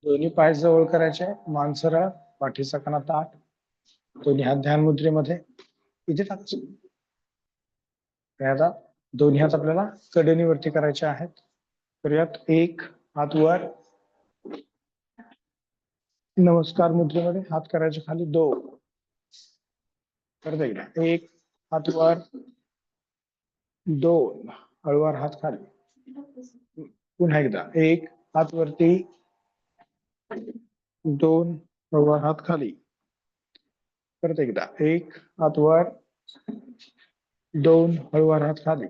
दोन्ही पाय जवळ करायचे, मान सरळ, पाठीचा कणा ताठ, दोन्ही हात ध्यान मुद्रेमध्ये इथे टाकायचे. आता दोन्ही हात आपल्याला कडेने वरती करायचे आहेत. करूयात. एक हात वर, नमस्कार मुद्रेमध्ये हात करायचे खाली. दोन, परत एकदा. एक हात वर, दोन, हळूवार हात खाली. पुन्हा एकदा. एक हात वरती, दोन, हळूवार हात खाली. परत एकदा. एक हात वर, दोन, हळूवार हात खाली.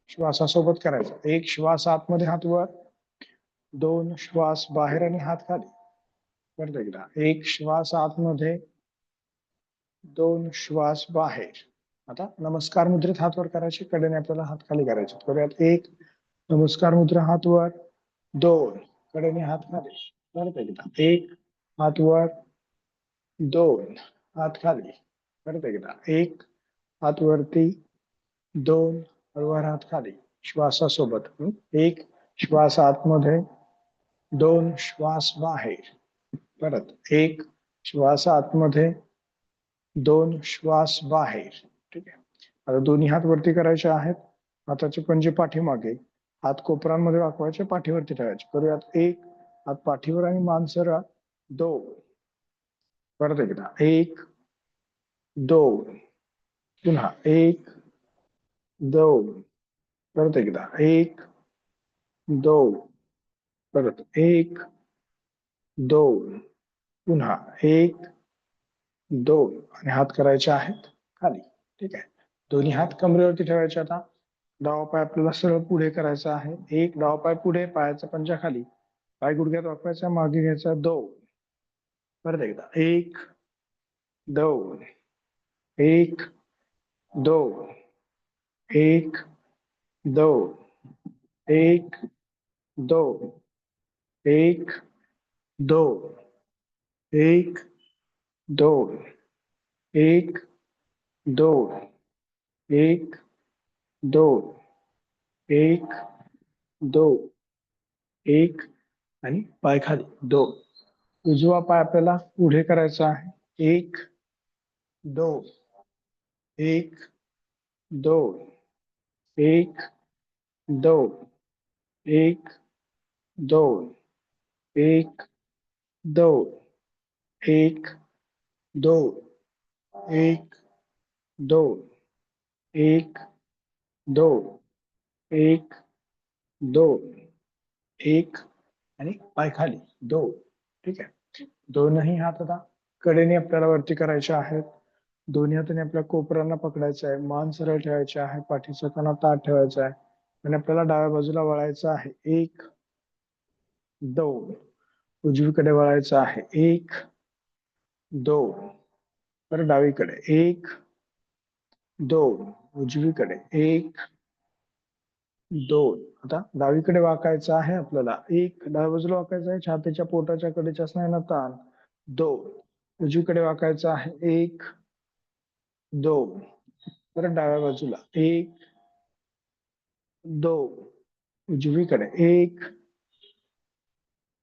श्वासासोबत करायचा. एक श्वास आतमध्ये, हात वर, दोन श्वास बाहेर आणि हात खाली. परत एकदा. एक श्वास आतमध्ये, दोन श्वास बाहेर. आता नमस्कार मुद्रेत हात वर करायचे, कडेने आपल्याला हात खाली करायचे. करूयात. एक नमस्कार मुद्रा, हात वर, दोन, कडेने हात खाली. परत एकदा. एक हात वर, दोन, हात खाली. परत एकदा. एक हात वरती, दोन, हळूवार हात खाली. श्वासासोबत. एक श्वास आतमध्ये, दोन श्वास बाहेर. परत. एक श्वास आतमध्ये, दोन श्वास बाहेर. ठीक आहे. आता दोन्ही हात वरती करायचे आहेत. हाताचे पंजे पाठीमागे, हात कोपरांमध्ये वाकवायचे, पाठीवरती ठेवायचे. करूयात. एक हात पाठीवर आणि मान सरळ. दोन, परत एकदा. एक, दोन, पुन्हा. एक, दोन, परत एकदा. एक, दोन, परत. एक, दोन, पुन्हा. एक, दोन, आणि हात करायचे आहेत खाली. ठीक आहे. दोन्ही हात कमरेवरती ठेवायचे. आता डावा पाय आपल्याला सरळ पुढे करायचा आहे. एक डावा पाय पुढे, पायाचा पंजा खाली, पाय गुडघ्यात वाकवायचा, मागे घ्यायचा. दोन, परत एकदा. एक, दोन, एक, दोन, एक, दोन, एक, दोन, एक, दोन, एक, दोन, एक, दोन, एक, दोन, एक, दोन, एक, आणि पाय खाली. दोन. उजवा पाय आपल्याला पुढे करायचा आहे. एक, दोन, एक, दोन, एक, दोन, एक, दोन, एक, दोन, एक, दोन, एक, दोन, एक, दोन, एक, दोन, एक, आणि पाय खाली. दोन. ठीक आहे. दोनही हात आता कडेने आपल्याला वरती करायचे आहेत. दोन्ही हाताने आपल्या कोपरांना पकडायचं आहे, मान सरळ ठेवायची आहे, पाठीचा कणा ताठ ठेवायचा आहे, आणि आपल्याला डाव्या बाजूला वळायचं आहे. एक, दोन, उजवीकडे वळायचं आहे. एक, दोन, तर डावीकडे. एक, दोन, उजवीकडे. एक, दोन. आता डावीकडे वाकायचं आहे आपल्याला. एक, डाव्या बाजूला वाकायचं आहे, छातीच्या पोटाच्या कडेच्या स्नायूंना ताण. दोन, उजवीकडे वाकायचं आहे. एक, दोन, परत डाव्या बाजूला. एक, दोन, उजवीकडे. एक,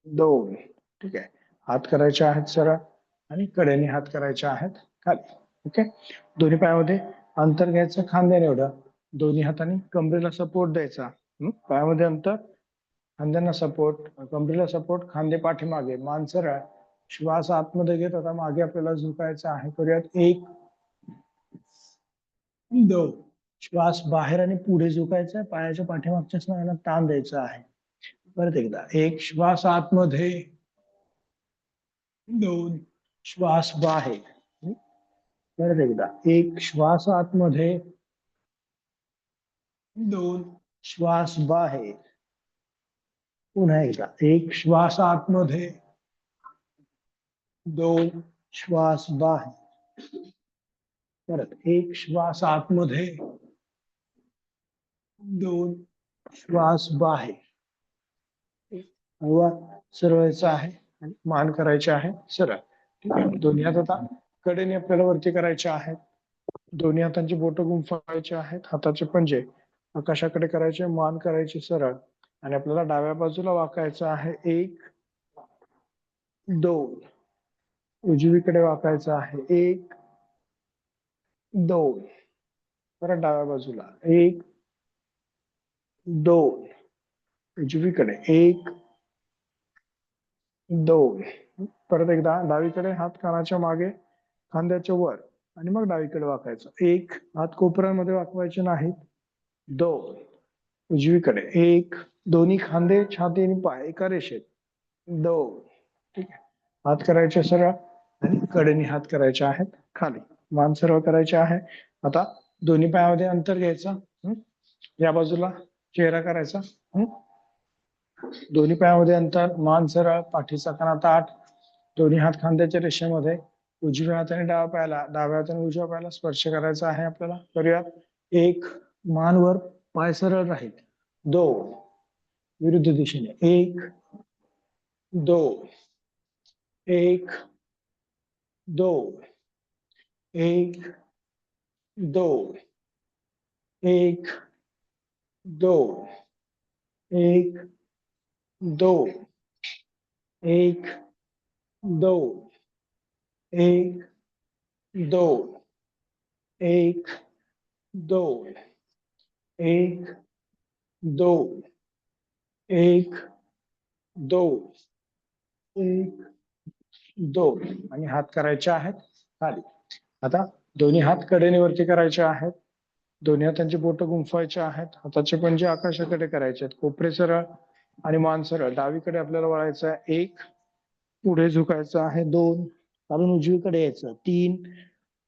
दोन. ठीक आहे. हात करायचे आहेत सरळ, आणि कडेने हात करायचे आहेत खाली. ओके. दोन्ही पायामध्ये अंतर घ्यायचं खांद्याने एवढं. दोन्ही हाताने कमरेला सपोर्ट द्यायचा. पायामध्ये अंतर, खांद्यांना सपोर्ट, कमरेला सपोर्ट, खांदे पाठीमागे, मान सरळ. श्वास आतमध्ये घेत आता मागे आपल्याला झुकायचं आहे. करूयात. एक, दोन, श्वास बाहेर आणि पुढे झुकायचा आहे. पायाच्या पाठीमागच्या स्नायूंना ताण द्यायचा आहे. परत एकदा. एक श्वास आतमध्ये, दोन श्वास बाहेर. परत एकदा. एक श्वास आतमध्ये, दोन श्वास बाहेर. पुन्हा एकदा. एक श्वास आतमध्ये, दोन श्वास बाहेर. परत. एक श्वास आतमध्ये, दोन श्वास बाहेर. हवा सरळायचा आहे, आणि मान करायचे आहे सरळ. ठीक आहे. दोन्ही हात आता कडेने आपल्याला वरती करायचे आहेत. दोन्ही हातांची बोटं गुंफायची आहेत. हाताचे पंजे आकाशाकडे करायचे, मान करायची सरळ, आणि आपल्याला डाव्या बाजूला वाकायचं आहे. एक, 2 उजवीकडे वाकायचं आहे 1 2 परत डाव्या बाजूला 1 2 उजवीकडे 1 2 परत एकदा डावीकडे हात कानाच्या मागे खांद्याच्या वर आणि मग डावीकडे वाकायचं 1 हात कोपऱ्यांमध्ये वाकवायचे नाहीत 2 उजवीकडे 1 दोन्ही खांदे छाती आणि पाय एका रेषेत 2 ठीक आहे हात करायचे सरळ आणि कडेने हात करायचे आहेत खाली मान सरळ करायचे आहे आता दोन्ही पायामध्ये अंतर घ्यायचं या बाजूला चेहरा करायचा दोन्ही पायामध्ये अंतर मान सरळ पाठीचा कणा ताठ दोन्ही हात खांद्याच्या रेषेमध्ये उजव्या हाताने डाव्या हाताने उजव्या पायाला स्पर्श करायचा आहे आपल्याला करूयात 1 मानवर पाय सरळ राहील 2 विरुद्ध दिशेने 1 2 1 2 1 2 1 2 1 2 1 2 1 2 1 2 1 2 1 2 1 2 आणि हात करायचे आहेत खाली आता दोन्ही हात कडेने वरती करायचे आहेत दोन्ही हातांची बोट गुंफवायचे आहेत हाताचे पंजे आकाशाकडे करायचे आहेत कोपरे सरळ आणि मान सरळ डावीकडे आपल्याला वळायचं आहे 1 पुढे झुकायचं आहे 2 खालून उजवीकडे यायचं 3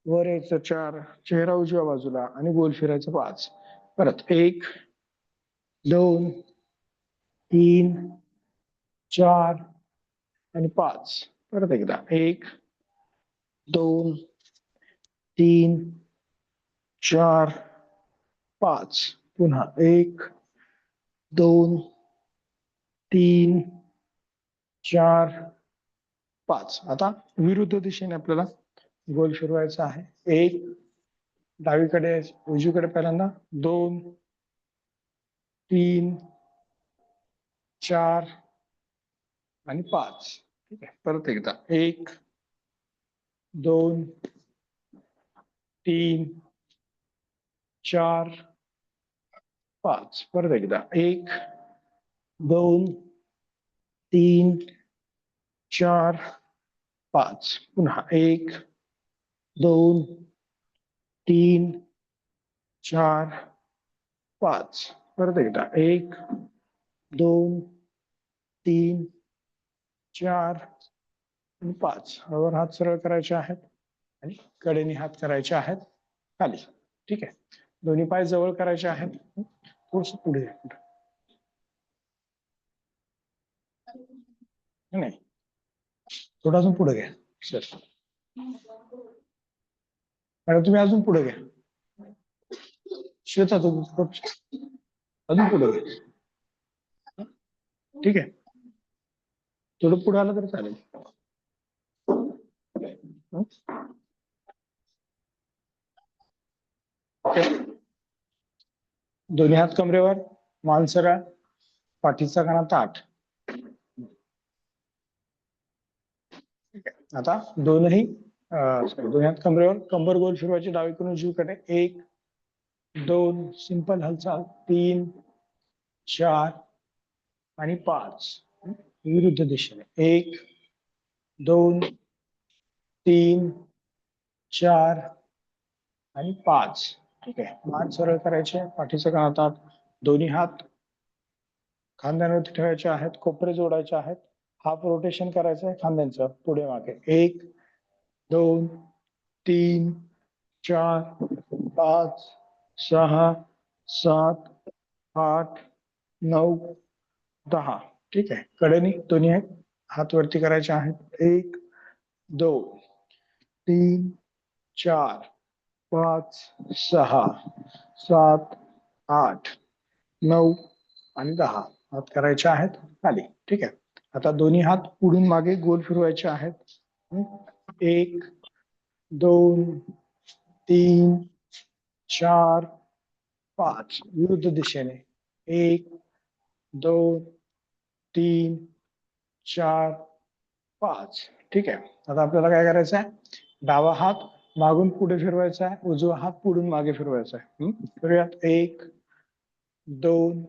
वर यायचं 4 चेहरा उजव्या बाजूला आणि गोल फिरायचं 5 परत 1 2 3 4 आणि 5 परत एकदा 1 2 3 4 5 पुन्हा 1 2 3 4 5 आता विरुद्ध दिशेने आपल्याला गोल फिरवायचा आहे 1 डावीकडे उजवीकडे पहिल्यांदा 2 3 4 आणि 5 ठीक आहे परत एकदा 1 2 3 4 5 परत एकदा 1 2 3 4 5 पुन्हा 1 2 3 4 5 परत एकदा 1 2 3 4 आणि 5 वर हात सरळ करायचे आहेत आणि कडेने हात करायचे आहेत खाली ठीक आहे दोन्ही पाय जवळ करायचे आहेत थोडस पुढे नाही थोडं अजून पुढे घ्या सर मॅडम तुम्ही अजून पुढे घ्या श्वेता तू अजून पुढे घ्या ठीक आहे थोडं पुढे आलं तर चालेल दोन्ही हात कमरेवर मान सरळ पाठीचा कणा ताठ आता दोन्ही दोन्ही हात कमरेवर कंबर गोल फिरवायची डावीकडून उजवीकडे 1 2 सिंपल हालचाल 3 4 आणि 5 विरुद्ध दिशेने 1 2 3 4 आणि 5 ठीक आहे मान सरळ करायचे पाठीचं कणा ताठ दोन्ही हात खांद्यांवरती ठेवायचे आहेत कोपरे जोडायचे आहेत हाफ रोटेशन करायचं आहे खांद्यांचं पुढे मागे 1 2 3 4 5 6 7 8 9 10 ठीक आहे कडेने दोन्ही हात वरती करायचे आहेत 1 2 3 4 5 6 7 8 9 आणि 10 हात करायचे आहेत खाली ठीक आहे आता दोन्ही हात पुढून मागे गोल फिरवायचे आहेत 1 2 3 4 5 विरुद्ध दिशेने 1 2 3 4 5. ठीक आहे. आता आपल्याला काय करायचं आहे, डावा हात मागून पुढे फिरवायचा आहे, उजवा हात पुढून मागे फिरवायचा आहे. करूयात. 1 2.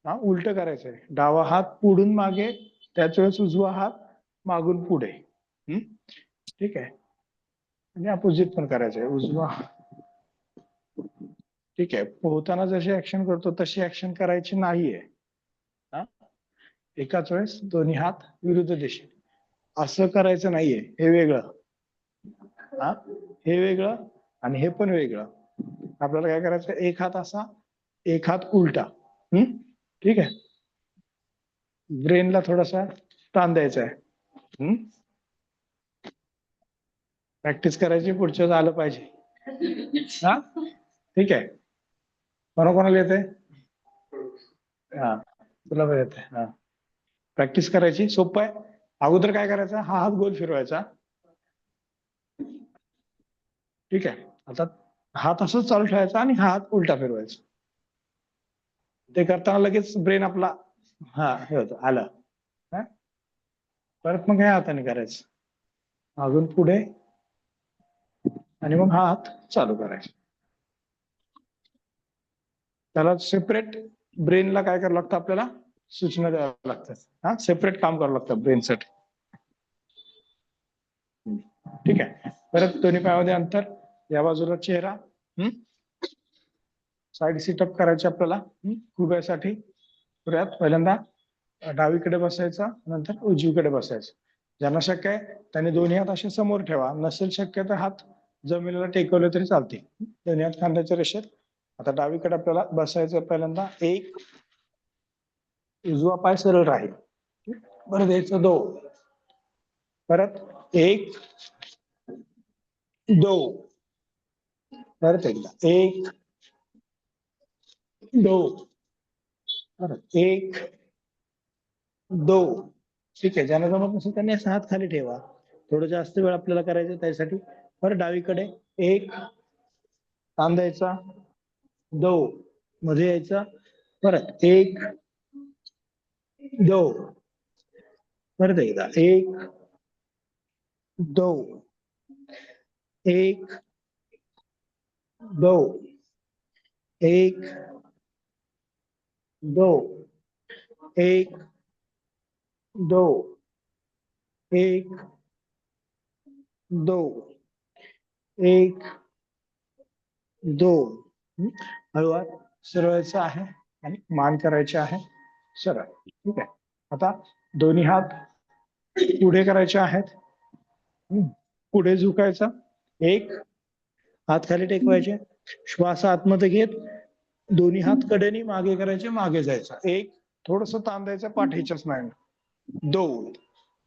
उलट करायचंय, डावा हात पुढून मागे, त्याच वेळेस उजवा हात मागून पुढे. ठीक आहे. आणि अपोजिट पण करायचंय, उजवा. ठीक आहे. पोहताना जशी ऍक्शन करतो तशी ऍक्शन करायची नाहीये. एकाच वेळेस दोन्ही हात विरुद्ध दिशेने असं करायचं नाहीये, हे वेगळं. हे वेगळं आणि हे पण वेगळं. आपल्याला काय करायचं, एक हात असा, एक हात उलटा. ठीक आहे. ब्रेनला थोडासा ताण द्यायचा आहे. प्रॅक्टिस करायची, पुढच्या आलं पाहिजे. हा, ठीक आहे. कोणाकोणाला येते? हा, तुला पण येते. हा, प्रॅक्टिस करायची, सोपं आहे. अगोदर काय करायचं, हा हात गोल फिरवायचा. ठीक आहे. आता हात असंच चालू ठेवायचा आणि हा हात उलटा फिरवायचा. ते करताना लगेच ब्रेन आपला हे होतं, आलं. परत मग ह्या हाताने करायचं, मागून पुढे, आणि मग हा हात चालू करायचा. त्याला सेपरेट ब्रेनला काय करावं लागतं, आपल्याला सूचना द्याव्या लागतात. सेपरेट काम करावं लागतं ब्रेनसाठी. ठीक आहे. परत दोन्ही पायामध्ये अंतर, या बाजूला चेहरा. साईड सिटअप करायचे आपल्याला उभ्यासाठी. पहिल्यांदा डावीकडे बसायचा, नंतर उजवीकडे बसायचं. ज्यांना शक्य आहे त्यांनी दोन्ही हात असे समोर ठेवा, नसेल शक्य तर हात जमिनीला टेकवले तरी चालते, दोन्ही हात खांद्याच्या रेषेत. आता डावीकडे आपल्याला बसायचं. पहिल्यांदा 1, उजवा पाय सरळ राहील. परत द्यायचं 2, परत 1 2, परत एकदा 1 2, परत 1 2. ठीक आहे. ज्यांना जमत नसेल त्यांनी असं हात खाली ठेवा. थोडं जास्त वेळ आपल्याला करायचं त्यासाठी. परत डावीकडे 1, ताण द्यायचा, 2, मध्ये यायचा, परत 1 2, परत एकदा 1 2, 1 2, 1 2, 1 2, 1 2, 1 2. हळूवार सरळायचं आहे आणि मान करायचे आहे सरळ. ठीक आहे. आता दोन्ही हात पुढे करायचे आहेत. पुढे झुकायचा, 1 हात खाली टेकवायचे, श्वास आतमध्ये घेत दोन्ही हात कडेने मागे करायचे, मागे जायचा. 1, थोडस ताण द्यायचं पाठीच्या स्नायूला. 2,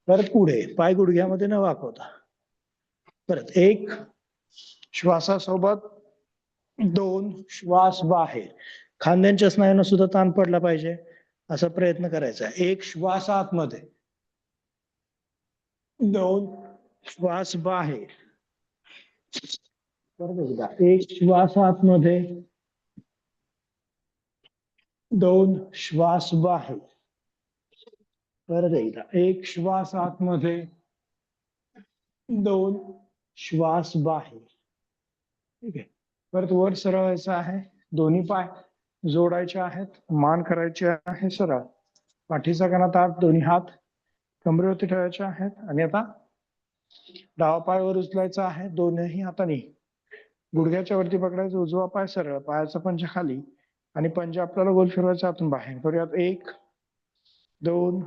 परत पुढे, पाय गुडघ्यामध्ये न वाकवता. परत 1, श्वासासोबत 2, श्वास बाहेर. खांद्यांच्या स्नायूंना सुद्धा ताण पडला पाहिजे असा प्रयत्न करायचा. 1 श्वास आतमध्ये, 2 श्वास बाहेर. परत एकदा 1 श्वास आतमध्ये, 2 श्वास बाहेर. परत एकदा 1 श्वास आतमध्ये, 2 श्वास बाहेर. ठीक आहे. परत वर सरळायचं आहे, दोन्ही पाय जोडायचे आहेत, मान करायची आहे सरळ, पाठीचा कणा ताठ, दोन्ही हात कमरेवरती ठेवायचे आहेत. आणि आता डावा पाय वर उचलायचा आहे, दोन्ही हाताने गुडघ्याच्या वरती पकडायचं, उजवा पाय सरळ, पायाचा पंजा खाली, आणि पंजा आपल्याला गोल फिरवायचा आतून बाहेर. करूयात. 1 2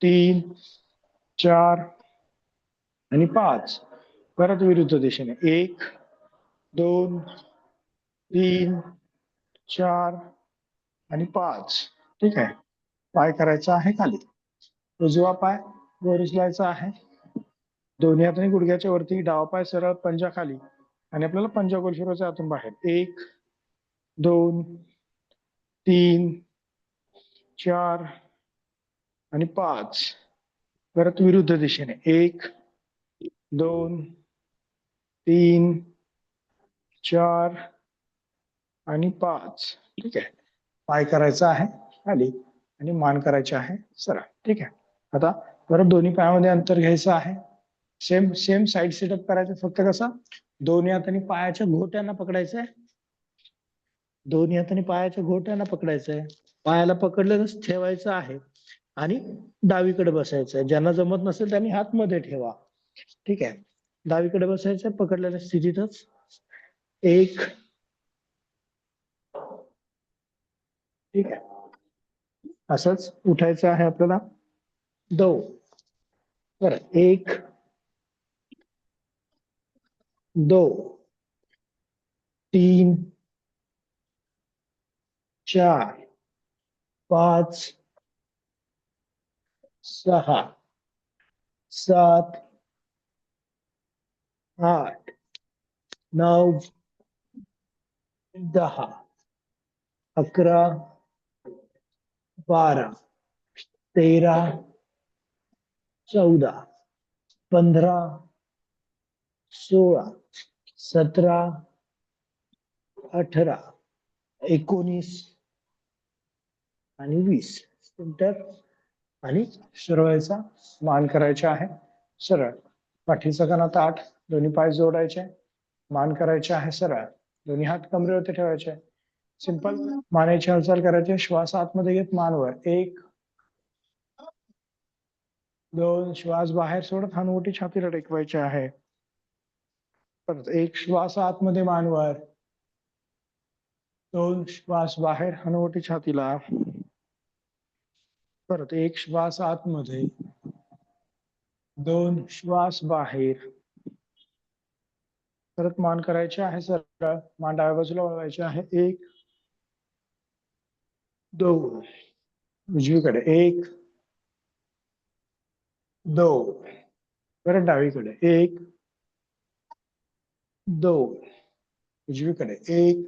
3 4 आणि 5. परत विरुद्ध दिशेने 1 2 3 4 आणि 5. ठीक आहे. पाय करायचा आहे खाली, उजवा पाय वर उचलायचा आहे, दोन्ही हाताने गुडघ्याच्या वरती, डावा पाय सरळ, पंजा खाली, आणि आपल्याला पंजा गोल फिरवायचा आतून बाहेर. 1 2 3 4 आणि 5. परत विरुद्ध दिशेने 1 2 3 4 आणि 5. ठीक आहे. पाय करायचा आहे खाली आणि मान करायचे आहे सरळ. ठीक आहे. आता परत दोन्ही पायामध्ये अंतर घ्यायचं आहे. सेम सेम साईड सेटअप करायचं, फक्त कसं दोन्ही हाताने पायाच्या घोट्यांना पकडायचंय. दोन्ही हाताने पायाच्या घोट्यांना पकडायचंय. पायाला पकडलेलंच ठेवायचं आहे आणि डावीकडे बसायचंय. ज्यांना जमत नसेल त्यांनी हात मध्ये ठेवा. ठीक आहे. डावीकडे बसायचंय पकडलेल्या स्थितीतच. एक, ठीक आहे. असंच उठायचं आहे आपल्याला. दोन, बरं, एक, दोन, तीन, चार, पाच, सहा, सात, आठ, 9, 10, 11, 12, 13, 14, 15, 16, 17, 18, 19 आणि 20. सेंटर आणि सरळायचा मान करायचा आहे सरळ. पाठीचा कणा ताठ, दोन्ही पाय जोडायचे, मान करायचे आहे सरळ, दोन्ही हात कमरेवरती ठेवायचे. सिंपल मानेची हालचाल करायची. श्वास आतमध्ये घेत मान वर. एक, दोन, श्वास बाहेर सोडत हनुवटी छातीला टेकवायची आहे. परत एक श्वास आतमध्ये मान वर. दोन श्वास बाहेर हनुवटी छातीला. परत एक श्वास आतमध्ये, दोन श्वास बाहेर. परत मान करायची आहे सरळ, मान डाव्या बाजूला वळवायची आहे. एक, दोन, उजवीकडे. एक, दोन, परत डावीकडे. एक, दोन, उजवीकडे. एक,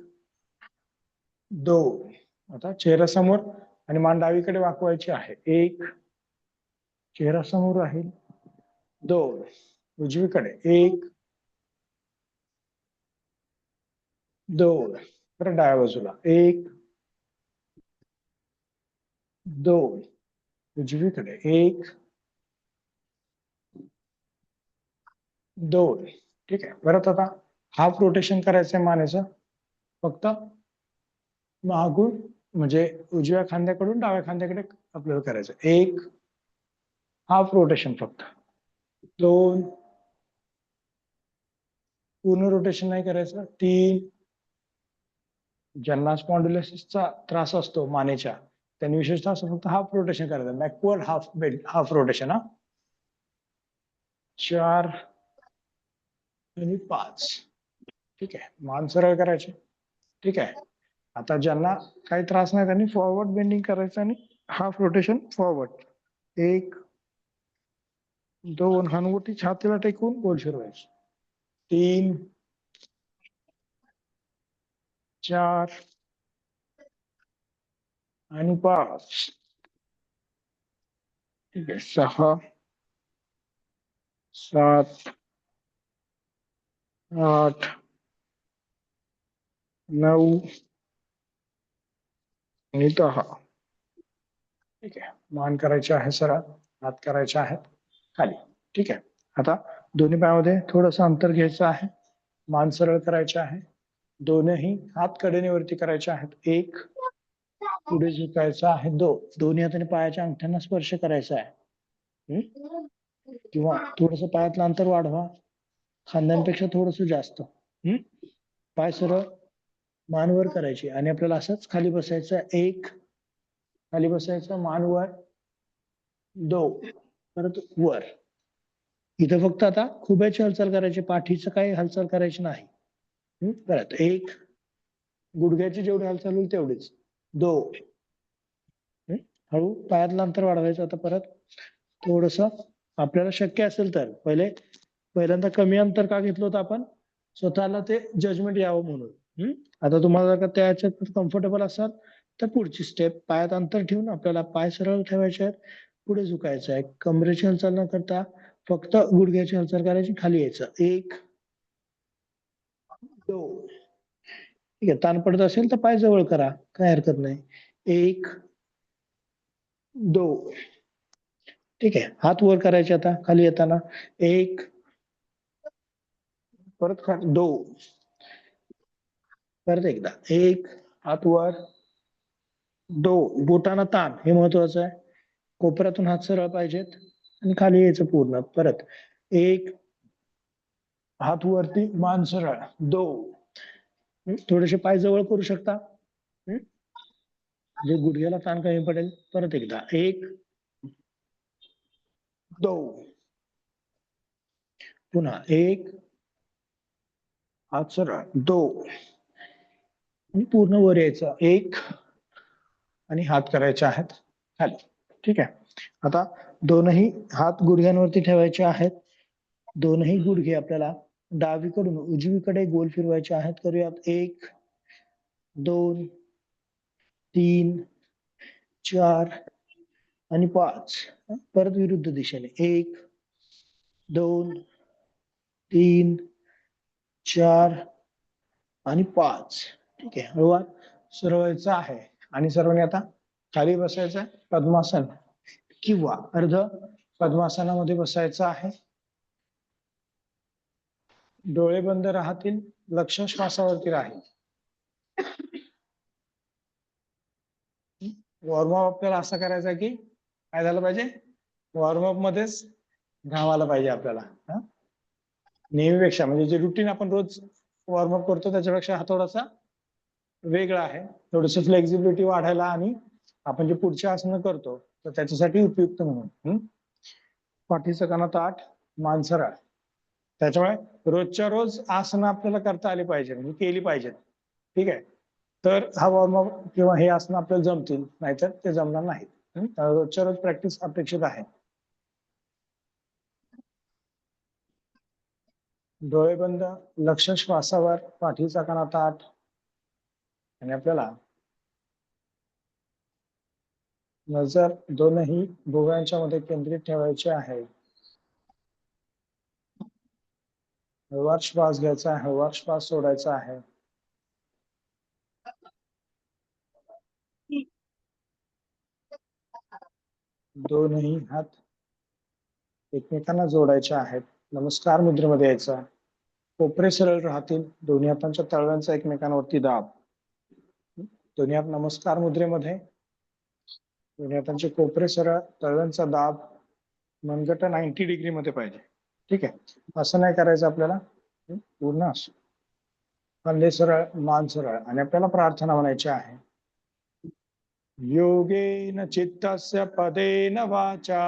दोन. आता चेहरा समोर आणि मान डावीकडे वाकवायची आहे. एक, चेहरा समोर राहील. दोन, उजवीकडे. एक, दोन, परत डाव्या बाजूला. एक, दोन, उजवीकडे. एक, दोन. ठीक आहे. परत आता हाफ रोटेशन करायचंय मानेचं. फक्त मागून म्हणजे उजव्या खांद्याकडून डाव्या खांद्याकडे आपल्याला करायचं. एक, हाफ रोटेशन फक्त. दोन, पूर्ण रोटेशन नाही करायचं. तीन, ज्यांना स्पॉन्डिलोसिसचा त्रास असतो मानेच्या त्यांनी विशेषतः असं फक्त हाफ रोटेशन करायचं. Backward half rotation. हा. चार आणि पाच. ठीक आहे. मान सरळ करायचे. ठीक आहे. आता ज्यांना काही त्रास नाही त्यांनी फॉरवर्ड बेंडिंग करायचं आणि हाफ रोटेशन फॉरवर्ड. एक, दोन, हनुवटी छातीला टेकून गोल फिरवायची. तीन, चार आणि पाच. ठीक आहे. सहा, सात, आठ, 9 आणि 10. ठीक आहे. मान करायचे आहे सरळ, हात करायचे आहेत खाली. ठीक आहे. आता दोन्ही पायामध्ये थोडंसं अंतर घ्यायचं आहे. मान सरळ करायचे आहे. दोन्ही हात कडेनेवरती करायचे आहेत. एक, पुढे झुकायचा आहे. दोन्ही हाताने पायाच्या अंगठ्यांना स्पर्श करायचा आहे. किंवा थोडस पायातलं अंतर वाढवा, खांद्यांपेक्षा थोडस जास्त. पाय सरळ, मान वर करायची आणि आपल्याला असंच खाली बसायचं. एक, खाली बसायचं, मान वर. दोन, परत वर. इथं फक्त आता खुब्याची हालचाल करायची, पाठीचं काही हालचाल करायची नाही. परत एक, गुडघ्याची जेवढी हालचाल होईल तेवढीच. दोन, हळू पायातलं अंतर वाढवायचं. आता परत थोडस आपल्याला शक्य असेल तर पहिल्यांदा कमी अंतर का घेतलं होतं आपण, स्वतःला ते जजमेंट यावं म्हणून. आता तुम्हाला जर का त्या याच्यात कम्फर्टेबल असाल तर पुढची स्टेप, पायात अंतर ठेवून आपल्याला पाय सरळ ठेवायचे आहेत, पुढे झुकायचं आहे. कमरेची हालचाल न करता फक्त गुडघ्याची हालचाल करायची, खाली यायचं. एक, दोन. ठीक आहे. ताण पडत असेल तर पाय जवळ करा, काय हरकत नाही. एक, दोन, ठीक आहे. हात वर करायचे आता खाली येताना. एक, परत खाली, दोन, परत एकदा एक, हात वर, दोन, बोटाना ताण, हे महत्वाचं आहे. कोपऱ्यातून हात सरळ पाहिजेत आणि खाली यायचं पूर्ण. परत एक, हात वरती, मान सरळ, दोन, थोडेसे पाय जवळ करू शकता, म्हणजे गुडघ्याला ताण कमी पडेल. परत एकदा एक, दोन, पुन्हा एक, हात सरळ, दोन, आणि पूर्ण वर यायचं, एक, आणि हात करायचे आहेत खाली. ठीक आहे. आता दोनही हात गुडघ्यांवरती ठेवायचे आहेत. दोनही गुडघे आपल्याला डावीकडून उजवीकडे गोल फिरवायचे आहेत. करूयात. एक, दोन, तीन, चार आणि पाच. परत विरुद्ध दिशेने. एक, दोन, तीन, चार आणि पाच. ठीक आहे. हळूवार सरवायचं आहे आणि सर्वांनी आता खाली बसायचं आहे. पद्मासन किंवा अर्ध पद्मासनामध्ये बसायचं आहे. डोळे बंद राहतील, लक्ष श्वासावरती राहील. वॉर्मअप आपल्याला असं करायचं की काय झालं पाहिजे, वॉर्मअप मध्येच घामाला पाहिजे आपल्याला. नेहमीपेक्षा म्हणजे जे रुटीन आपण रोज वॉर्मअप करतो त्याच्यापेक्षा हा थोडासा वेगळा आहे. थोडीशी फ्लेक्झिबिलिटी वाढायला आणि आपण जे पुढच्या आसनं करतो तर त्याच्यासाठी उपयुक्त म्हणून. पाठीचं कणा ताठ, मान सरळ. त्याच्यामुळे रोजच्या रोज आसनं आपल्याला करता आली पाहिजे, म्हणजे केली पाहिजेत. ठीक आहे. तर हा वॉर्मअप किंवा हे आसनं आपल्याला जमतील, नाहीतर ते जमणार नाहीत. रोजच्या रोज प्रॅक्टिस अपेक्षित आहे. डोळे बंद, लक्ष श्वासावर, पाठीचा कणा ताठ, आणि आपल्याला नजर दोनही भुवयांच्या मध्ये केंद्रित ठेवायची आहे. हळूवार श्वास घ्यायचा आहे, हळूवार श्वास सोडायचा आहे. दोनही हात एकमेकांना जोडायचे आहेत. नमस्कार मुद्रेमध्ये यायचा. कोपरे सरळ राहतील. दोन्ही हातांच्या तळव्यांचा एकमेकांवरती दाब. दोन्ही हात नमस्कार मुद्रेमध्ये. दोन्ही हातांचे कोपरे सरळ, तळव्यांचा दाब, मनगट 90 डिग्री मध्ये पाहिजे. ठीक आहे. असं नाही करायचं आपल्याला, पूर्ण असं. खांदे सरळ, मान सरळ, आणि आपल्याला प्रार्थना म्हणायची आहे. योगेन चित्तस्य पदेन वाचा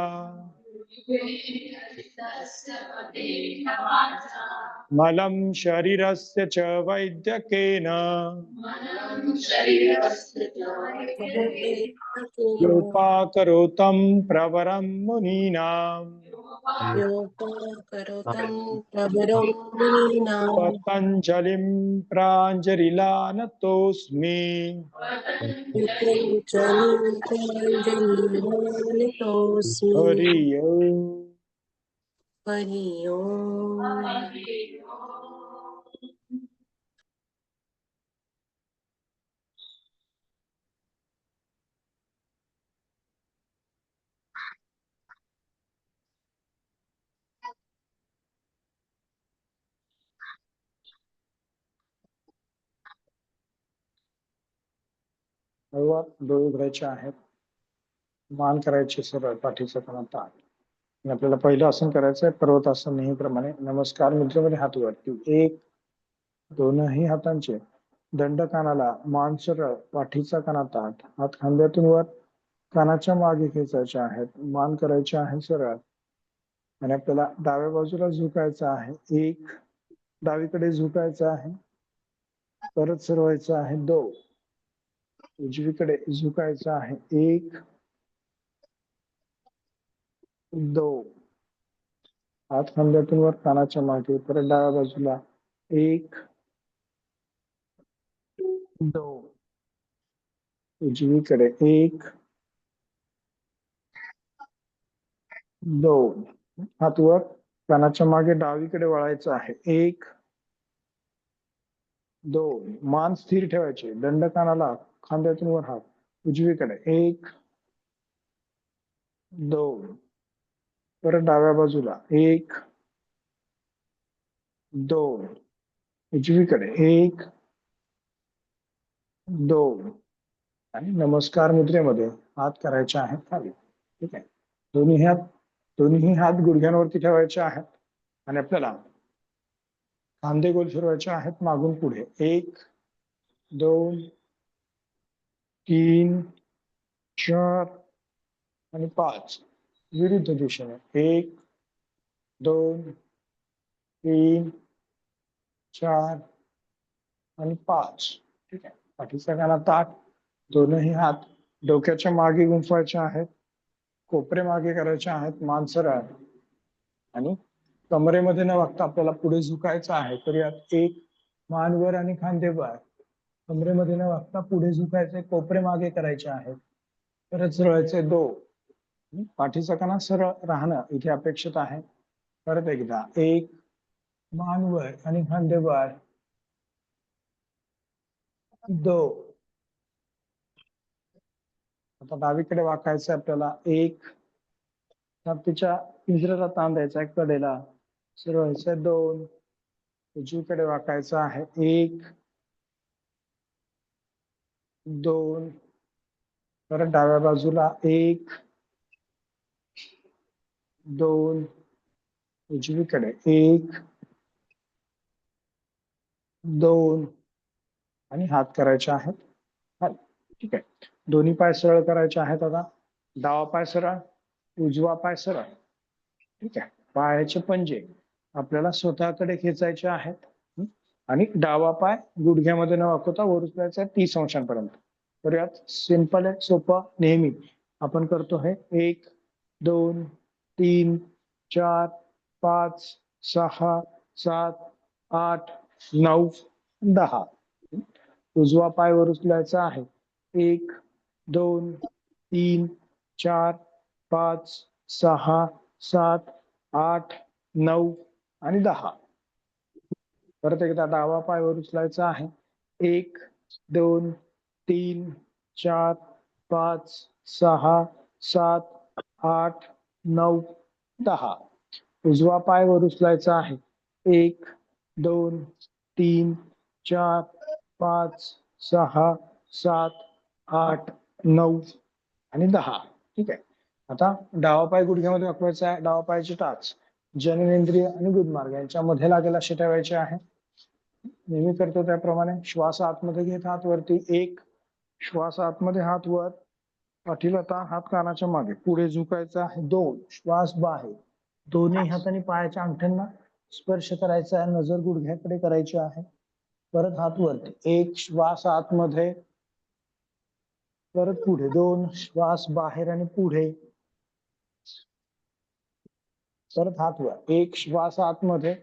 मलं शरीरस्य च वैद्यकेन योपाकरोतं प्रवरं मुनीनाम् पतञ्जलिं प्राञ्जलिलानतोऽस्मि। हरि ओम. हरि ओम. हळूवार डोळे उघडायचे आहेत. मान करायची सरळ, पाठीचा कणा ताठ. आणि आपल्याला पहिलं आसन करायचं आहे पर्वतासन. नेहमीप्रमाणे नमस्कार मुद्रेमध्ये हात वरती. एक, दोनही हातांचे दंड कानाला, मान सरळ, पाठीचा कणा ताठ, हात खांद्यातून वर कानाच्या मागे खेचायचे आहेत. मान करायचे आहे सरळ, आणि आपल्याला डाव्या बाजूला झुकायचं आहे. एक, डावीकडे झुकायचं आहे. परत सरवायचं आहे. दोन, उजवीकडे झुकायचं आहे. एक, दोन, हात खांद्यातून वर कानाच्या मागे. परत डाव्या बाजूला. एक, दोन, उजवीकडे. एक, दोन, हात वर कानाच्या मागे डावीकडे वळायचं आहे. एक, दोन, मान स्थिर ठेवायचे. दंड कानाला, खांद्यातून वर हात उजवीकडे. एक, दोन, परत डाव्या बाजूला 1 2, उजवीकडे 1 2 आणि नमस्कार मुद्रेमध्ये हात करायचे आहेत खाली. ठीक आहे. दोन्ही हात गुडघ्यांवरती ठेवायचे आहेत आणि आपल्याला खांदे गोल फिरवायचे आहेत मागून पुढे. 1 2 3 4 आणि 5 विरुद्ध दिशेने. 1 2 3 4 आणि 5. ठीक आहे. पाठीचा काना ताठ, दोनही हात डोक्याच्या मागे गुंफवायचे आहेत, कोपरे मागे करायचे आहेत, मान सरळ आणि कमरेमध्ये न वागता आपल्याला पुढे झुकायचं आहे. तर यात 1 मान वर आणि खांदे वर. कमरेमध्ये न वागता पुढे झुकायचे, कोपरे मागे करायचे आहेत. परत सरळायचे 2. पाठीचा कणा सरळ राहणं इथे अपेक्षित आहे. परत एकदा 1 मान वर आणि खांदे वर. 2. आता डावीकडे वाकायचं आपल्याला. 1 छातीच्या पिंजऱ्याला ताण द्यायचा आहे कडेला. सरळ 2. उजवीकडे वाकायचं आहे. 1 2. परत डाव्या बाजूला 1 2. उजवीकडे 1 2 आणि हात करायचे आहेत खाली. ठीक आहे. दोन्ही पाय सरळ करायचे आहेत. आता डावा पाय सरळ, उजवा पाय सरळ. ठीक आहे. पायाचे पंजे आपल्याला स्वतःकडे खेचायचे आहेत. आणि डावा पाय गुडघ्यामध्ये न वाकवता वर उचलायचा 30 अंशांपर्यंत. तर यात सिंपल आहे, सोपं. नेहमी आपण करतो हे 1 2 3 4 5 6 7 8 9 10. उजवा पाय वर उचलायचा आहे. 1 2 3 4 5 6 7 8 9 आणि 10. परत एकदा डावा पाय वर उचलायचा आहे. 1 2 3 4 5 6 7 8 9 10. उजवा पाय वर उचलायचा आहे. 1 2 3 4 5 6 7 8 9 आणि 10. ठीक आहे. आता डावा पाय गुडघ्यामध्ये वाकवायचा आहे. डावा पायाची टाच जननेंद्रिय आणि गुदमार्ग यांच्या मध्ये लागेल असे ठेवायचे आहे. नेहमी करतो त्याप्रमाणे श्वास आतमध्ये घेत हात वरती. 1 श्वास आतमध्ये हात वर, पाठीला ताण, हात कानाच्या मागे, पुढे झुकायचा आहे. 2 श्वास बाहेर, दोन्ही हातांनी पायाच्या अंगठ्यांना स्पर्श करायचा आहे. नजर गुडघ्याकडे करायची आहे. परत हात वरती. 1 श्वास आतमध्ये, परत पुढे. 2 श्वास बाहेर आणि पुढे, परत हात वर. 1 श्वास आतमध्ये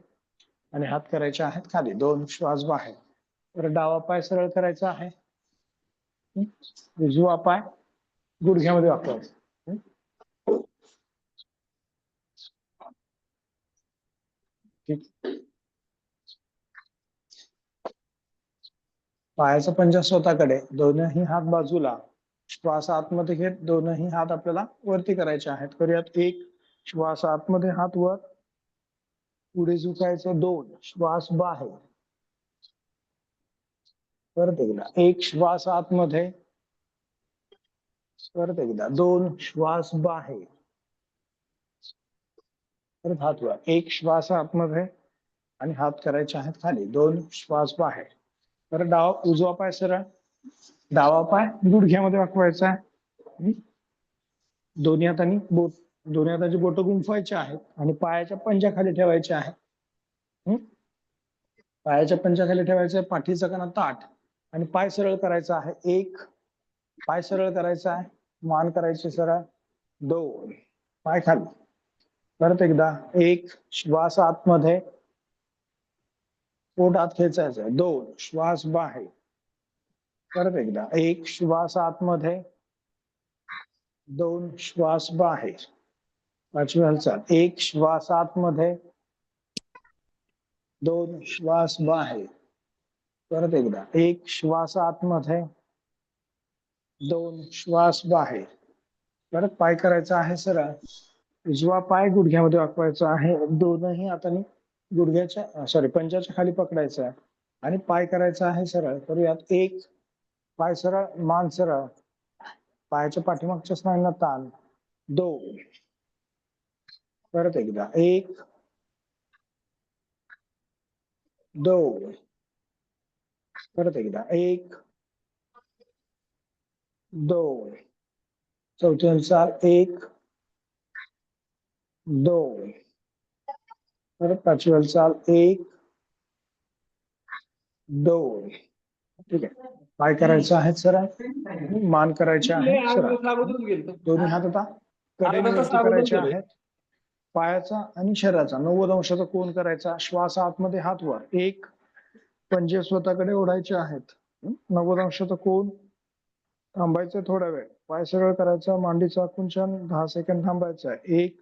आणि हात करायचे आहेत खाली. 2 श्वास बाहेर. परत डावा पाय सरळ करायचा आहे. उजवा पाय गुडघ्यामध्ये वाकवायचा. ठीक. पायाचा पंजा स्वतःकडे, दोनही हात बाजूला. श्वास आतमध्ये घेत दोनही हात आपल्याला वरती करायचे आहेत. करूयात. 1 श्वास आतमध्ये, हात वर, पुढे झुकायचं. 2 श्वास बाहेर. परत एकदा 1 श्वास आतमध्ये, परत एकदा 2 श्वास बाहेर. परत हात वर. 1 श्वास आतमध्ये आणि हात करायचे आहेत खाली. 2 श्वास बाहेर. परत उजवा पाय सरळ, डावा पाय गुडघ्यामध्ये वाकवायचा आहे. दोन्ही हातांची बोट गुंफवायची आहेत आणि पायाच्या पंजा खाली ठेवायचे आहे. पायाच्या पंजा खाली ठेवायचं आहे. पाठीचा कणा ताठ आणि पाय सरळ करायचा आहे. 1 पाय सरळ करायचा आहे. मान करायची सरळ. 2 पाय खाली. परत एकदा 1 श्वास आतमध्ये, पोट आत खेचायचं आहे. 2 श्वास बाहेर. परत एकदा 1 श्वास आतमध्ये, 2 श्वास बाहेर. पाचवी हालचाल. 1 श्वास आतमध्ये, 2 श्वास बाहेर. परत एकदा 1 श्वास आतमध्ये, 2 श्वास बाहेर. परत पाय करायचा आहे सरळ. उजवा पाय गुडघ्यामध्ये वाकवायचा आहे. दोनही हाताने पंजाच्या खाली पकडायचा आहे आणि पाय करायचा आहे सरळ. करूयात. एक, पाय सरळ, मान सरळ, पायाच्या पाठीमागच्या स्नायूंना ताण. दोन, परत एकदा. एक, दोन, परत एकदा. एक, दोन, चौथी हालचाल. एक, दोन, परत पाचवी हालचाल. एक, दोन. ठीक आहे. पाय करायचं आहे सरळ, मान करायचे आहे सरळ. दोन्ही हात आता कडेने वरती करायचे आहेत. पायाचा आणि शरीराचा 90 अंशाचा कोन करायचा. श्वास आतमध्ये, हात वर. एक, पंजे स्वतःकडे ओढायचे आहेत. 90 अंशाचा कोन. थांबायचं थोडा वेळ. पाय सरळ करायचा, मांडीचा कुंचन 10 सेकंद थांबायचा आहे. एक,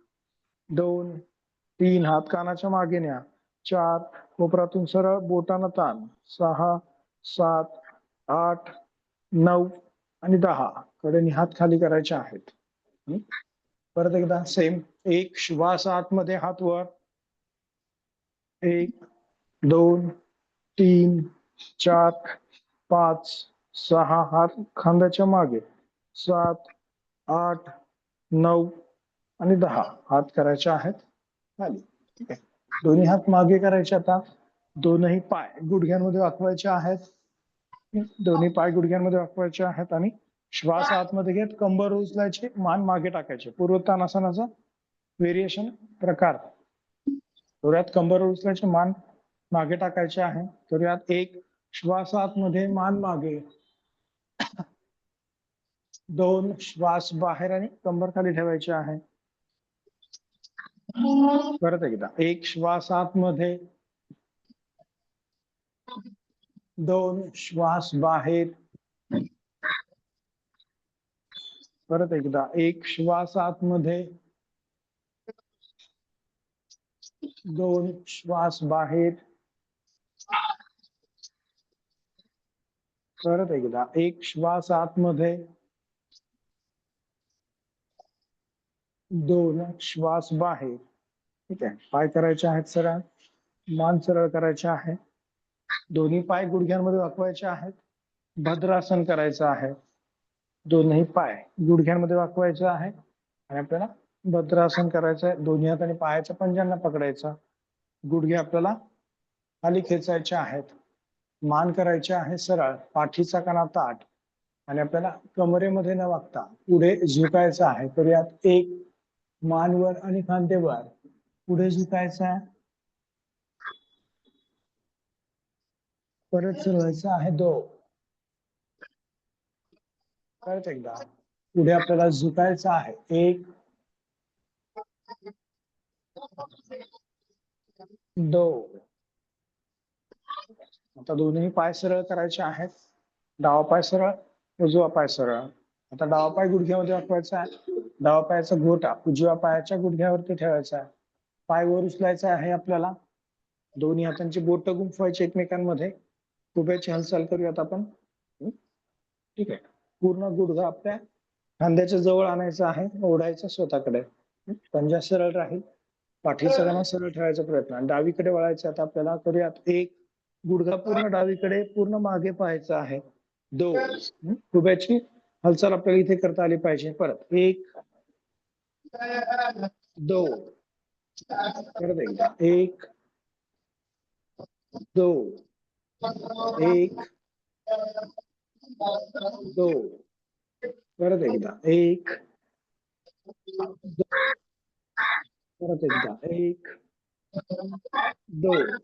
दोन, तीन, हात कानाच्या मागे न्या. चार, कोपरातून सरळ, बोटांना ताण. 6, 7, 8, 9 आणि 10. कडेने हात खाली करायचे आहेत. परत एकदा सेम. एक, श्वास आतमध्ये, हात वर. एक, दोन, तीन, चार, 5, 6, हात खांद्याच्या मागे. 7, 8, 9 आणि 10. हात करायचे आहेत खाली. ठीक आहे. दोन्ही हात मागे करायचे आता. दोनही पाय गुडघ्यांमध्ये वाकवायचे आहेत. दोन्ही पाय गुडघ्यांमध्ये वाकवायचे आहेत आणि श्वास आतमध्ये घेत कंबर उचलायचे, मान मागे टाकायचे. पूर्वोत्तानासनाचा व्हेरिएशन प्रकार. थोड्यात कंबर उचलायचे, मान मागे टाकायचे आहे. थोड्यात. एक, श्वास आतमध्ये, मान मागे. दोन, श्वास बाहेर आणि कंबर खाली ठेवायचे आहे. परत एकदा. एक, श्वास आतमध्ये. दोन, श्वास बाहेर. परत एकदा. एक, श्वास आतमध्ये. दोन, श्वास बाहेर. परत एकदा. एक, श्वास आतमध्ये. दोन, श्वास बाहेर. ठीक आहे. पाय करायचे आहेत सरळ, मान सरळ करायचे आहे. दोन्ही पाय गुडघ्यांमध्ये वाकवायचे आहेत. भद्रासन करायचं आहे. दोन्ही पाय गुडघ्यांमध्ये वाकवायचे आहे आणि आपल्याला भद्रासन करायचं आहे. दोन्ही हाताने पायाच्या पंजांना पकडायचा. गुडघे आपल्याला खाली खेचायचे आहेत. मान करायचे आहे सरळ, पाठीचा कणा ताठ आणि आपल्याला कमरेमध्ये न वागता पुढे झुकायचं आहे. तर यात एक, मान वर आणि खांदे वर. पुढे झुकायचं आहे. परत सरळायचं आहे. दोन. परत एकदा. पुढे आपल्याला झुकायचं आहे. एक, दोन. आता दोन्ही पाय सरळ करायचे आहेत. डावा पाय सरळ, उजवा पाय सरळ. आता डावा पाय गुडघ्यामध्ये वाकवायचा आहे. डावा पायाचा घोटा उजव्या पायाच्या गुडघ्यावरती ठेवायचा आहे. पाय वर उचलायचा आहे आपल्याला. दोन्ही हातांची बोट गुंफवायची एकमेकांमध्ये. खुब्याची हालचाल करूयात आपण. ठीक आहे. पूर्ण गुडघा आपल्या खांद्याच्या जवळ आणायचा आहे, ओढायचा स्वतःकडे. पंजा सरळ राहील. पाठीचा कणा सरळ ठेवायचा प्रयत्न. डावीकडे वळायचं आता आपल्याला. करूयात. एक, गुडघा पूर्ण डावीकडे, पूर्ण मागे पाहायचा आहे. दोन, खुब्याची हालचाल आपल्याला इथे करता आली पाहिजे. परत. एक, दोन. परत एकदा. एक, दोन. एक, दोन. परत एकदा. एक, दोन. परत एकदा. एक, दोन.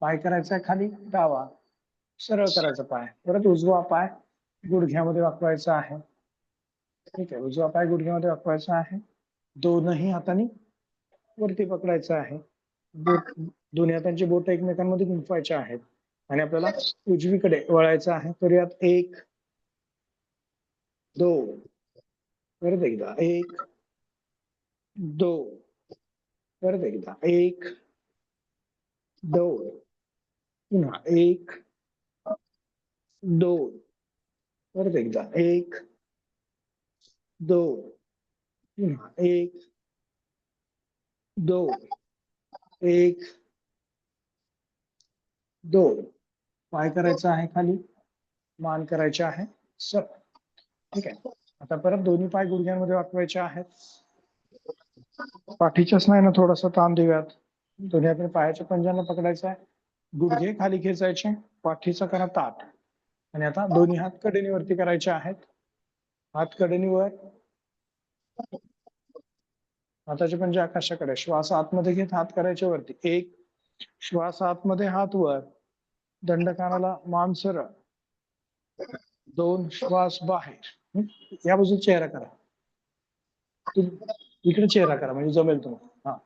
पाय करायचा खाली डावा, सरळ करायचा पाय. परत उजवा पाय गुडघ्यामध्ये वाकवायचा आहे. ठीक आहे. उजवा पाय गुडघ्यामध्ये वाकवायचा आहे. दोनही हातांनी वरती पकडायचं आहे. बोट, दोन्ही हातांची बोट एकमेकांमध्ये गुंफवायची आहेत आणि आपल्याला उजवीकडे वळायचं आहे. करूयात. एक, दोन. परत एकदा. एक, दोन. परत एकदा. एक, दोन. पुन्हा. एक, दोन. परत एकदा. एक, दोन. पुन्हा. एक, दोन, एक, दोन. पाय करायचा आहे खाली, मान करायचे आहे सर. ठीक आहे. आता परत दोन्ही पाय गुडघ्यांमध्ये वाकवायचे आहेत. पाठीच्या स्नायूंना थोडासा ताण देऊयात. दोन्ही हाताने पायाच्या पंजांना पकडायचा आहे. गुडघे खाली खेचायचे, पाठीचा करा ताठ. आणि आता दोन्ही हात कडेनीवरती करायचे आहेत. हात कडेनीवर, हाताचे पंजे आकाशाकडे. श्वास आतमध्ये घेत हात करायचे वरती. एक, श्वास आतमध्ये, हात वर. दंडकानाला मान सरळ. दोन, श्वास बाहेर. या बाजूला चेहरा करा. इकडे चेहरा करा म्हणजे जमेल तुम्हाला. हा.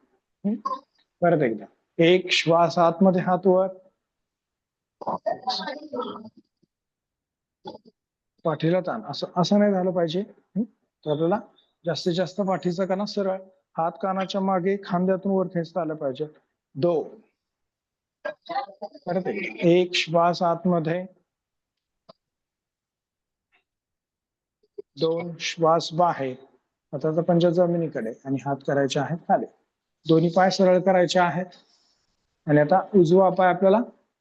परत एकदा. एक, श्वास आतमध्ये, हात वर. पाठीला ताण. असं नाही झालं पाहिजे. तर आपल्याला जास्तीत जास्त पाठीचा कणा सरळ, हात कानाच्या मागे, खांद्यातून वर खेचता आलं पाहिजे. दोन. परत एक, श्वास आतमध्ये. दोन, श्वास बाहेर. हाताचा पंजा जमिनीकडे आणि हात करायचे आहेत खाली. दोन्ही पाय सरळ करायचे आहेत. आणि आता उजवा पाय आपल्याला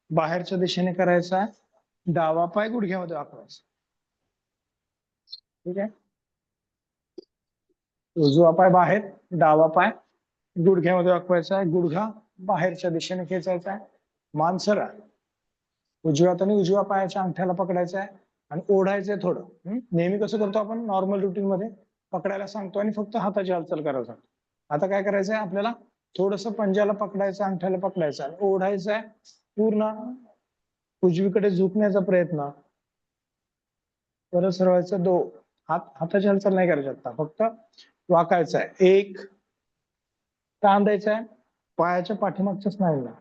बाहेरच्या दिशेने करायचा आहे. डावा पाय गुडघ्यामध्ये वाकवायचा. ठीक आहे. उजवा पाय बाहेर, डावा पाय गुडघ्यामध्ये वाकवायचा आहे. गुडघा बाहेरच्या दिशेने खेचायचा आहे. मान सरळ. उजव्या हाताने उजव्या पायाच्या अंगठ्याला पकडायचा आहे आणि ओढायचंय थोडं. नेहमी कसं करतो आपण नॉर्मल रुटीन मध्ये, पकडायला सांगतो आणि फक्त हाताची हालचाल करायला सांगतो. आता काय करायचंय आपल्याला, थोडस पंजाला पकडायचं, अंगठ्याला पकडायचं आणि ओढायचंय. पूर्ण उजवीकडे झुकण्याचा प्रयत्न. परत सरळायचं. दोन. हाताची हालचाल नाही करायची आता, फक्त वाकायचं आहे. एक, ताण द्यायचा आहे पायाच्या पाठीमागच्या स्नायूला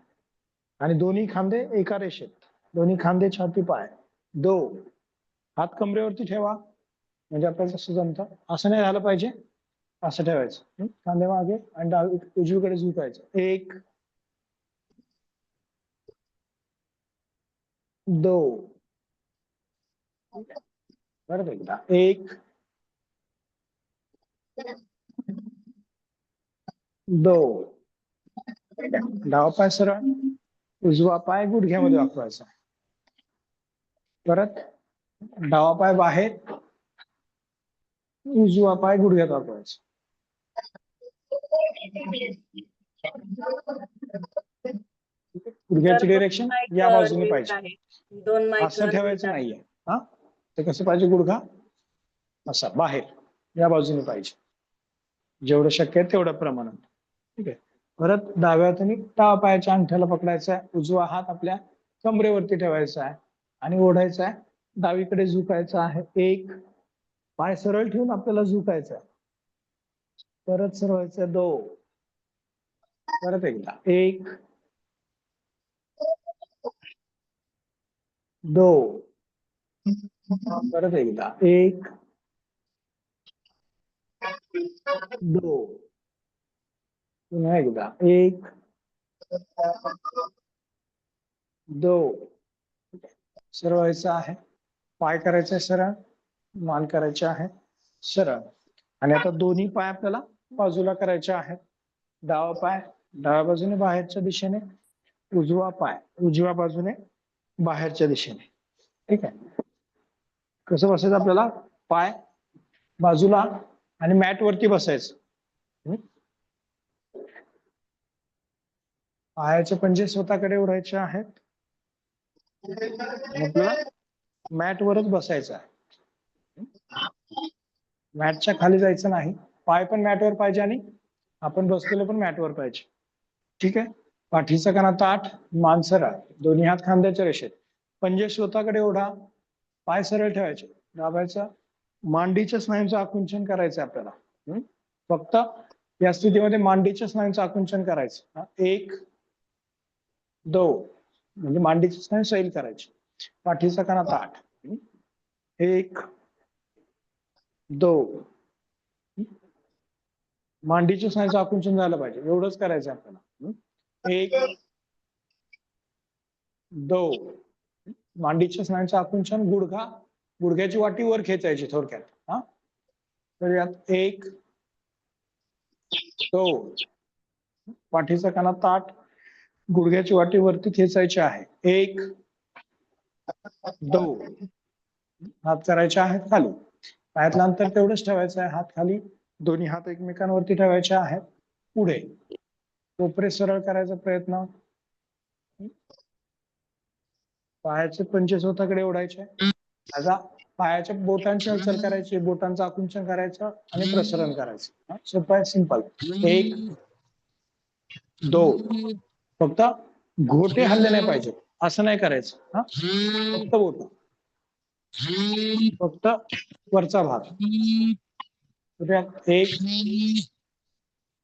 आणि दोन्ही खांदे एका रेषेत. दोन्ही खांदे छाती पाय. दोन. हात कमरेवरती ठेवा म्हणजे आपल्याला कसं जमतं. असं नाही झालं पाहिजे, असं ठेवायचं. खांदे मागे आणि उजवीकडे झुकायचं. एक, दोन. परत एकदा. एक, दोन. डावा पाय सरळ, उजवा पाय गुडघ्यामध्ये वाकवायचा. परत डावा पाय बाहेर, उजवा पाय गुडघ्यात वाकवायचा. गुडघ्याची डिरेक्शन या बाजूने पाहिजे, दोन माईक असं ठेवायचं नाहीये. हा, ते कसं पाहिजे, गुडघा असा बाहेर या बाजूने पाहिजे, जेवढं शक्य आहे तेवढ्या प्रमाणात. ठीक आहे. परत डाव्या हाताने डावा पायाच्या अंगठ्याला पकडायचा आहे. उजवा हात आपल्या कमरेवरती ठेवायचा आहे आणि ओढायचा आहे. डावीकडे झुकायचं आहे. एक, पाय सरळ ठेवून आपल्याला झुकायचं आहे. परत सरळायचं. दोन. परत एकदा. एक, दोन. परत एकदा. एक, दोन. पुन्हा एकदा. एक, दोन. सरळायचं आहे. पाय करायचे सरळ, मान करायचे आहे सरळ. आणि आता दोन्ही पाय आपल्याला बाजूला करायचे आहेत. डावा पाय डाव्या बाजूने बाहेरच्या दिशेने, उजवा पाय उजव्या बाजूने बाहेरच्या दिशेने. ठीक आहे. कसं बसायचं आपल्याला, पाय बाजूला आणि मॅट वरती बसायचं. पायाचे पंजे स्वतःकडे ओढायचे आहेत. आपल्याला मॅट वरच बसायचं आहे. मॅटच्या खाली जायचं नाही. पाय पण मॅटवर पाहिजे आणि आपण बसलेलो पण मॅटवर पाहिजे. ठीक आहे. पाठीचा कणा ताठ, मान सरळ, दोन्ही हात खांद्याच्या रेषेत. पंजे स्वतःकडे ओढा, पाय सरळ ठेवायचे. दाबायचं. मांडीच्या स्नायूंचं आकुंचन करायचं आपल्याला. फक्त या स्थितीमध्ये मांडीच्या स्नायूंचं आकुंचन करायचं. एक, दोन. म्हणजे मांडीचे स्नायू सैल करायचे. पाठीचा कणा ताठ. एक, दोन. मांडीच्या स्नायूचं आकुंचन झालं पाहिजे, एवढंच करायचं आपल्याला. एक, दोन. मांडीच्या स्नायूचं आकुंचन, गुडघ्याची वाटी वर खेचायची थोडक्यात. हा, तर यात एक, दोन. पाठीचा कणा ताठ, गुडघ्याची वाटी वरती खेचायची आहे. 1 2 हात करायचे आहेत खाली. पायातलं अंतर तेवढंच ठेवायचं आहे. हात खाली, दोन्ही हात एकमेकांवरती ठेवायचे आहेत. पुढे कोपरे सरळ करायचा प्रयत्न. पायाचे पंजे स्वतःकडे ओढायचे. आता पायाच्या बोटांची हालचाल करायची, बोटांचं आकुंचन करायचं आणि प्रसरण करायचं. सोपं आहे, सिंपल. 1 2 फक्त घोटे हल्ले नाही पाहिजे, असं नाही करायचं. हा फक्त बोट, फक्त वरचा भाग. 1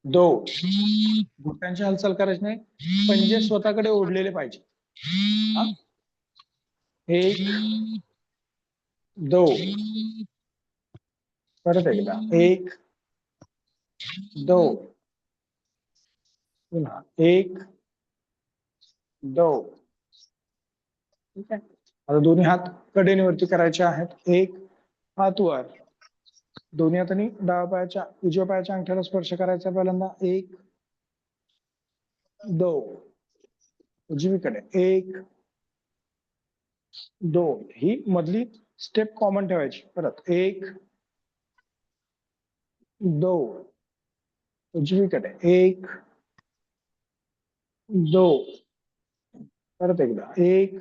2 घोट्यांची हालचाल करायची नाही, पंजे स्वतःकडे ओढलेले पाहिजे. 1 2 परत एकदा 1 2 पुन्हा 1 2. ठीक आहे. आता दोन्ही हात कडेवरती करायचे आहेत. 1 हात वर, दोन्ही हातांनी डाव्या पायाच्या उजव्या पायाच्या अंगठ्याला स्पर्श करायचा पहिल्यांदा. 1 2 उजवीकडे 1 2 ही मधली स्टेप कॉमन ठेवायची. परत 1 2 उजवीकडे 1 2 परत एकदा 1.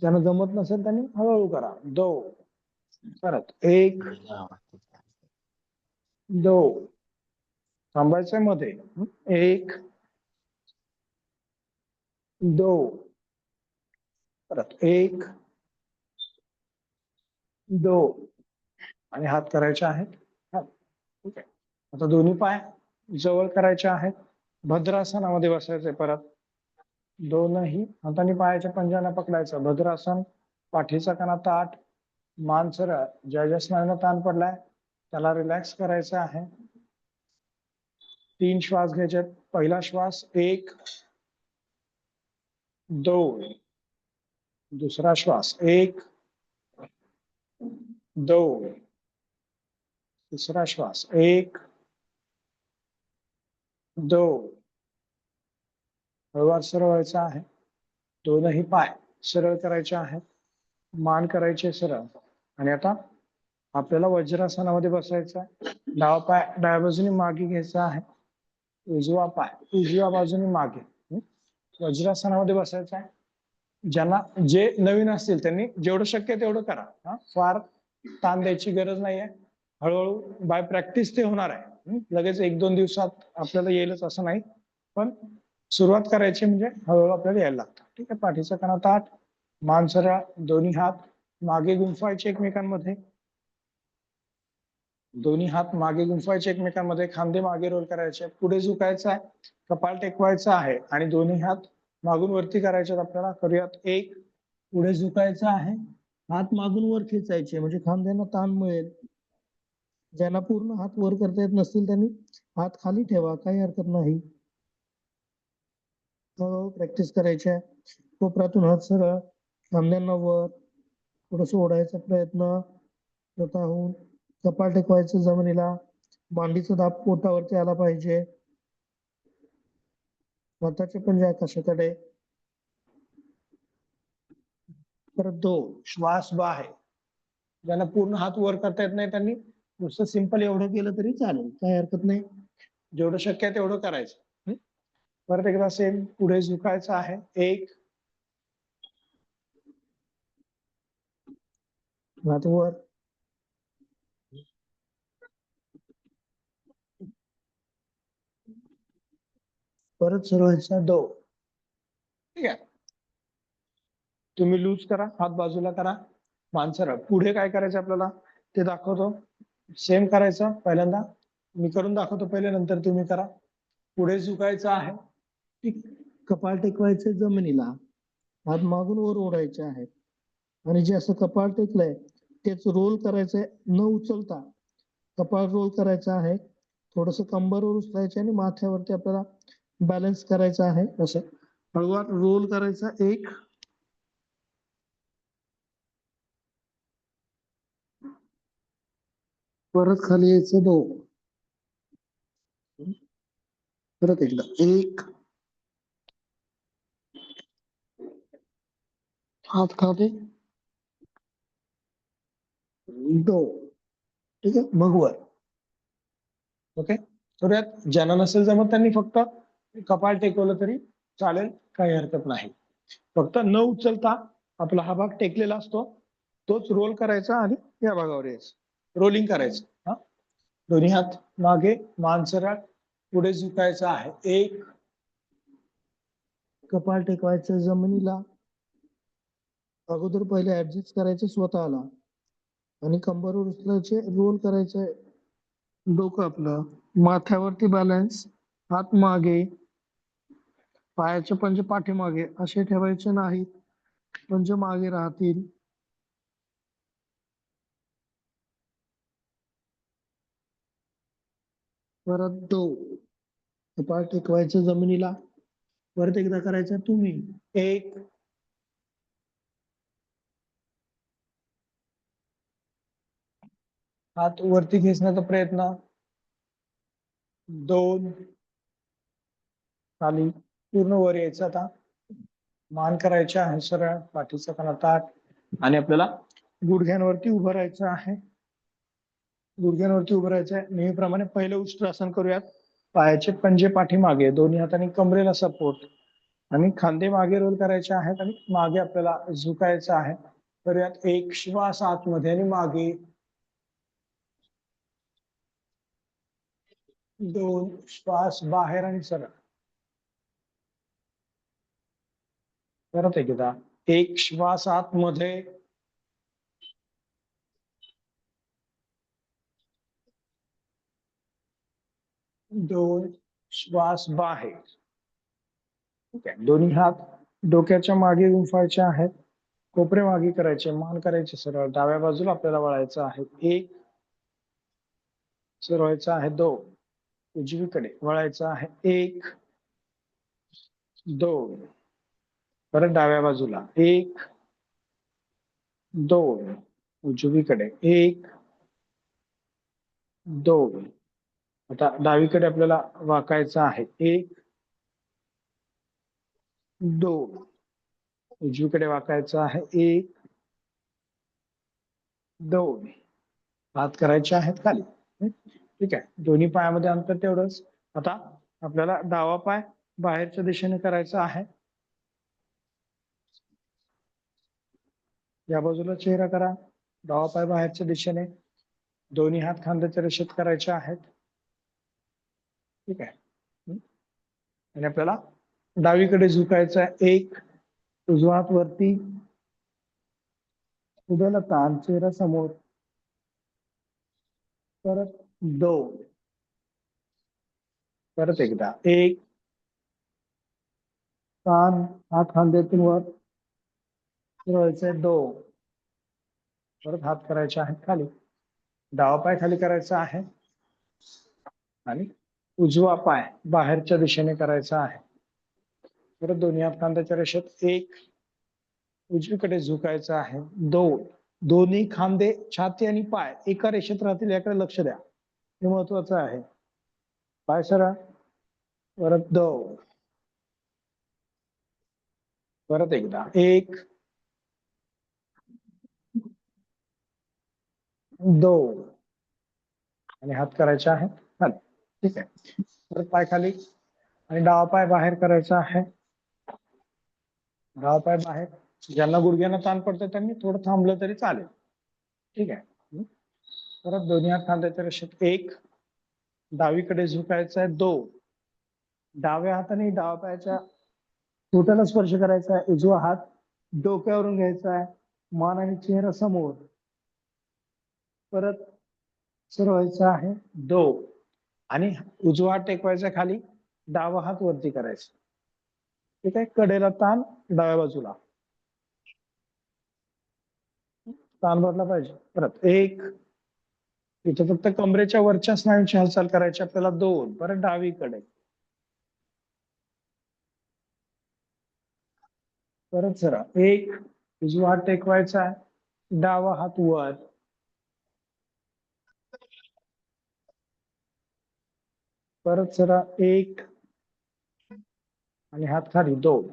ज्यांना जमत नसेल त्यांनी हळूहळू करा. 2 परत 1 2 थांबायचंय मध्ये. 1 2 परत 1 2 आणि हात करायचे आहेत. ठीक आहे. आता दोन्ही पाय जवळ करायचे आहेत. भद्रासनामध्ये बसायचे. परत दोनही हातांनी पायाच्या पंजाला पकडायचं. भद्रासन. पाठीचा कणा ताठ, मान सरळ. ज्या स्नायूंना ताण पडलाय त्याला रिलॅक्स करायचं आहे. 3 श्वास घ्यायचे. पहिला श्वास 1 2 दुसरा श्वास 1 2 तिसरा श्वास 1 2. हळूवार सरळ व्हायचा आहे. दोनही पाय सरळ करायचे आहेत. मान करायचे सरळ. आणि आता आपल्याला वज्रासनामध्ये बसायचं आहे. डावा पाय डाव्या बाजूने मागे घ्यायचा आहे. उजवा पाय उजव्या बाजूने मागे. वज्रासनामध्ये बसायचं आहे. ज्यांना जे नवीन असतील त्यांनी जेवढं शक्य तेवढं करा. फार ताण द्यायची गरज नाहीये. हळूहळू बाय प्रॅक्टिस ते होणार आहे. लगेच 1-2 दिवसात आपल्याला येईलच असं नाही, पण सुरुवात करायची म्हणजे हळूहळू आपल्याला यायला लागतं. ठीक आहे. पाठीचा कणा ताठ, मान सरळ, दोन्ही हात मागे गुंफवायचे एकमेकांमध्ये. दोन्ही हात मागे गुंफवायचे एकमेकांमध्ये. खांदे मागे रोल करायचे. पुढे झुकायचं आहे. कपाळ टेकवायचं आहे आणि दोन्ही हात मागून वरती करायचे. आपल्याला करूयात. 1 पुढे झुकायचं आहे. हात मागून वर खेचायचे म्हणजे खांद्यांना ताण मिळेल. ज्यांना पूर्ण हात वर करता येत नसतील त्यांनी हात खाली ठेवा, काही हरकत नाही. प्रॅक्टिस करायची आहे. कोपऱ्यातून हात सरळ, खांद्यांना वर थोडस ओढायचा प्रयत्न स्वतःहून. कपाळ टेकवायचं जमिनीला. मांडीचा दाब पोटावरती आला पाहिजे. हाताचे पंजे आकाशाकडे. परत 2 श्वास बाहेर. ज्यांना पूर्ण हात वर करता येत नाही त्यांनी नुसतं सिंपल एवढं केलं तरी चालेल, काही हरकत नाही. जेवढं शक्य आहे तेवढं करायचं. परत एकदा सेम पुढे झुकायचं आहे. 1 हात वर. परत सुरू व्हायचा 2. ठीक आहे. तुम्ही लूज करा, हात बाजूला करा, मान सरळ. पुढे काय करायचं आपल्याला ते दाखवतो. सेम करायचं. पहिल्यांदा मी करून दाखवतो पहिले, नंतर तुम्ही करा. पुढे झुकायचं आहे. कपाळ टेकवायचे जमिनीला. हात मागून वर ओढायचे आहेत आणि जे असं कपाळ टेकलंय तेच रोल करायचंय न उचलता. कपाळ रोल करायचं आहे. थोडस कंबरवर उचलायचं आणि माथ्यावरती आपल्याला बॅलन्स करायचं आहे. असं हळूवार रोल करायचा. 1 परत खाली यायचं. 2 परत एकदा 1, हात खाली 2, ठीक आहे, मग वर. ओके, तर यात ज्यांना नसेल जमत त्यांनी फक्त कपाळ टेकवलं तरी चालेल, काही हरकत नाही. फक्त न उचलता आपला हा भाग टेकलेला असतो तोच रोल करायचा आणि या भागावर यायचं, रोलिंग करायचं. हा, दोन्ही हात मागे, मान सरळ, पुढे झुकायचं आहे. 1, कपाळ टेकवायचं जमिनीला, अगोदर पहिले ऍडजस्ट करायचं स्वतःला आणि कंबरवर उचलायचे, रोल करायचे. डोकं आपलं माथ्यावरती बॅलन्स, हात मागे, पायाचे पंजे पाठीमागे असे ठेवायचे नाहीत, पंजे मागे राहतील. परत 2, कपाळ टेकवायचं जमिनीला, परत एकदा करायचं तुम्ही. 1, हात वरती खेचण्याचा प्रयत्न. 2, खाली, पूर्ण वर यायचं. आता मान करायची आहे सरळ, पाठीचा कणा ताठ आणि आपल्याला गुडघ्यांवरती उभं राहायचं आहे. गुडघ्यांवरती उभं राहायचं आहे. नेहमीप्रमाणे पहिलं उष्ट्रासन करूयात. पायाचे पंजे पाठीमागे, दोन्ही हातांनी कमरेला सपोर्ट आणि खांदे मागे रोल करायचे आहेत आणि मागे आपल्याला झुकायचं आहे. करूयात. 1 श्वास आतमध्ये आणि मागे, 2 श्वास बाहेर आणि सरळ. परत एकदा 1 श्वास आतमध्ये, 2 श्वास बाहेर. ठीक आहे, दोन्ही हात डोक्याच्या मागे गुंफायचे आहेत, कोपरे मागे करायचे, मान करायचे सरळ. डाव्या बाजूला आपल्याला वळायचं आहे. 1, सरळायचं आहे. 2, उजवीकडे वळायचं आहे. 1, 2, परत डाव्या बाजूला. 1, 2, उजवीकडे. 1, 2, आता डावीकडे आपल्याला वाकायचं आहे. 1, 2, उजवीकडे वाकायचं आहे. 1, 2, हात करायचे आहेत खाली. ठीक आहे, दोन्ही पायामध्ये अंतर तेवढंच. आता आपल्याला डावा पाय बाहेरच्या दिशेने करायचा आहे. या बाजूला चेहरा करा, डावा पाय बाहेरच्या दिशेने, दोन्ही हात खांद्याच्या रेषेत करायचे आहेत. ठीक आहे, आणि आपल्याला डावीकडे झुकायचं आहे. 1, उजवा हात वरती, उद्याला ताण, चेहरा समोर. परत 2, परत एकदा 1, कान, हात खांद्यातून वर फिरवायचे. 2, परत हात करायचे आहेत खाली, डावा पाय खाली करायचा आहे आणि उजवा पाय बाहेरच्या दिशेने करायचा आहे. परत दोन्ही हात खांद्याच्या रेषेत. 1, उजवीकडे झुकायचं आहे. 2, दोन्ही खांदे, छाती आणि पाय एका रेषेत राहतील याकडे लक्ष द्या, हे महत्वाचं आहे. पाय सरळ. परत 2, परत एकदा 1, 2 आणि हात करायचे आहेत खाली. ठीक आहे, परत पाय खाली आणि डावा पाय बाहेर करायचा आहे. डावा पाय बाहेर. ज्यांना गुडघ्यांना ताण पडतो त्यांनी थोडं थांबलं तरी चालेल. ठीक आहे, परत दोन्ही हात खांद्याच्या रेषेत. 1, डावीकडे झुकायचं आहे. 2, डाव्या हाताने डावा पायाच्या पोटाला स्पर्श करायचा आहे. उजवा हात डोक्यावरून घ्यायचा आहे, मान आणि चेहरा समोर. परत सरवायचं आहे. 2, आणि उजवा हात टेकवायचा खाली, डावा हात वरती करायचा. ठीक आहे, कडेला ताण, डाव्या बाजूला ताण भरला पाहिजे. परत 1, इथे फक्त कमरेच्या वरच्या स्नायूंची हालचाल करायची आपल्याला. 2, परत डावीकडे. परत सरळ. 1, उजवा हात टेकवायचा आहे, डावा हात वर. परत सरळ. 1, आणि हात खाली 2.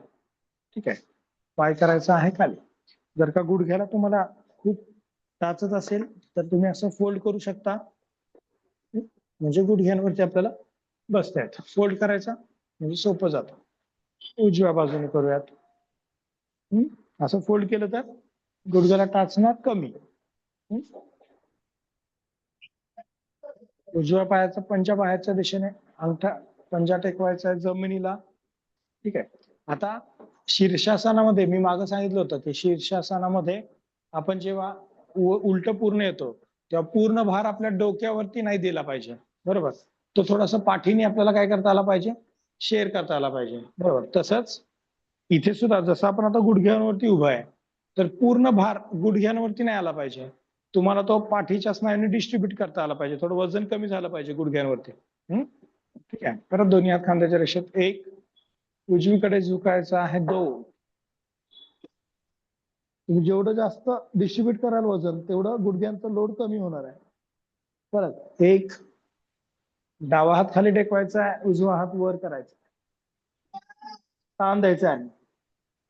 ठीक आहे. पाय करायचा आहे खाली. जर का गुडघ्याला तुम्हाला खूप टाचत असेल तर तुम्ही असं फोल्ड करू शकता, म्हणजे गुडघ्यांवरती आपल्याला बसता येतं. फोल्ड करायचा म्हणजे सोपं जातं. उजव्या बाजूने करूयात. असं फोल्ड केलं तर गुडघ्याला टाचणार कमी. उजव्या पायाचा पंजा बाहेरच्या दिशेने, अंगठा पंजा टेकवायचा आहे जमिनीला. ठीक आहे. आता शीर्षासनामध्ये मी मागे सांगितलं होतं की शीर्षासनामध्ये आपण जेव्हा उलट पूर्ण येतो तेव्हा पूर्ण भार आपल्या डोक्यावरती नाही दिला पाहिजे, बरोबर. तो थोडासा पाठीने आपल्याला काय करता आला पाहिजे, शेअर करता आला पाहिजे, बरोबर. तसंच इथे सुद्धा जसं आपण आता गुडघ्यांवरती उभा आहे तर पूर्ण भार गुडघ्यांवरती नाही आला पाहिजे. तुम्हाला तो पाठीच्या स्नायूने डिस्ट्रीब्यूट करता आला पाहिजे. थोडं वजन कमी झालं पाहिजे गुडघ्यांवरती. ठीक आहे. परत दोन्ही हात खांद्याच्या रेषेत 1. उजवीकडे झुकायचं आहे 2. तुम्ही जेवढं जास्त डिस्ट्रीब्यूट कराल वजन तेवढं गुडघ्यांचं लोड कमी होणार आहे. परत 1. डावा हात खाली टेकवायचा आहे, उजवा हात वर करायचा, ताण द्यायचा आहे.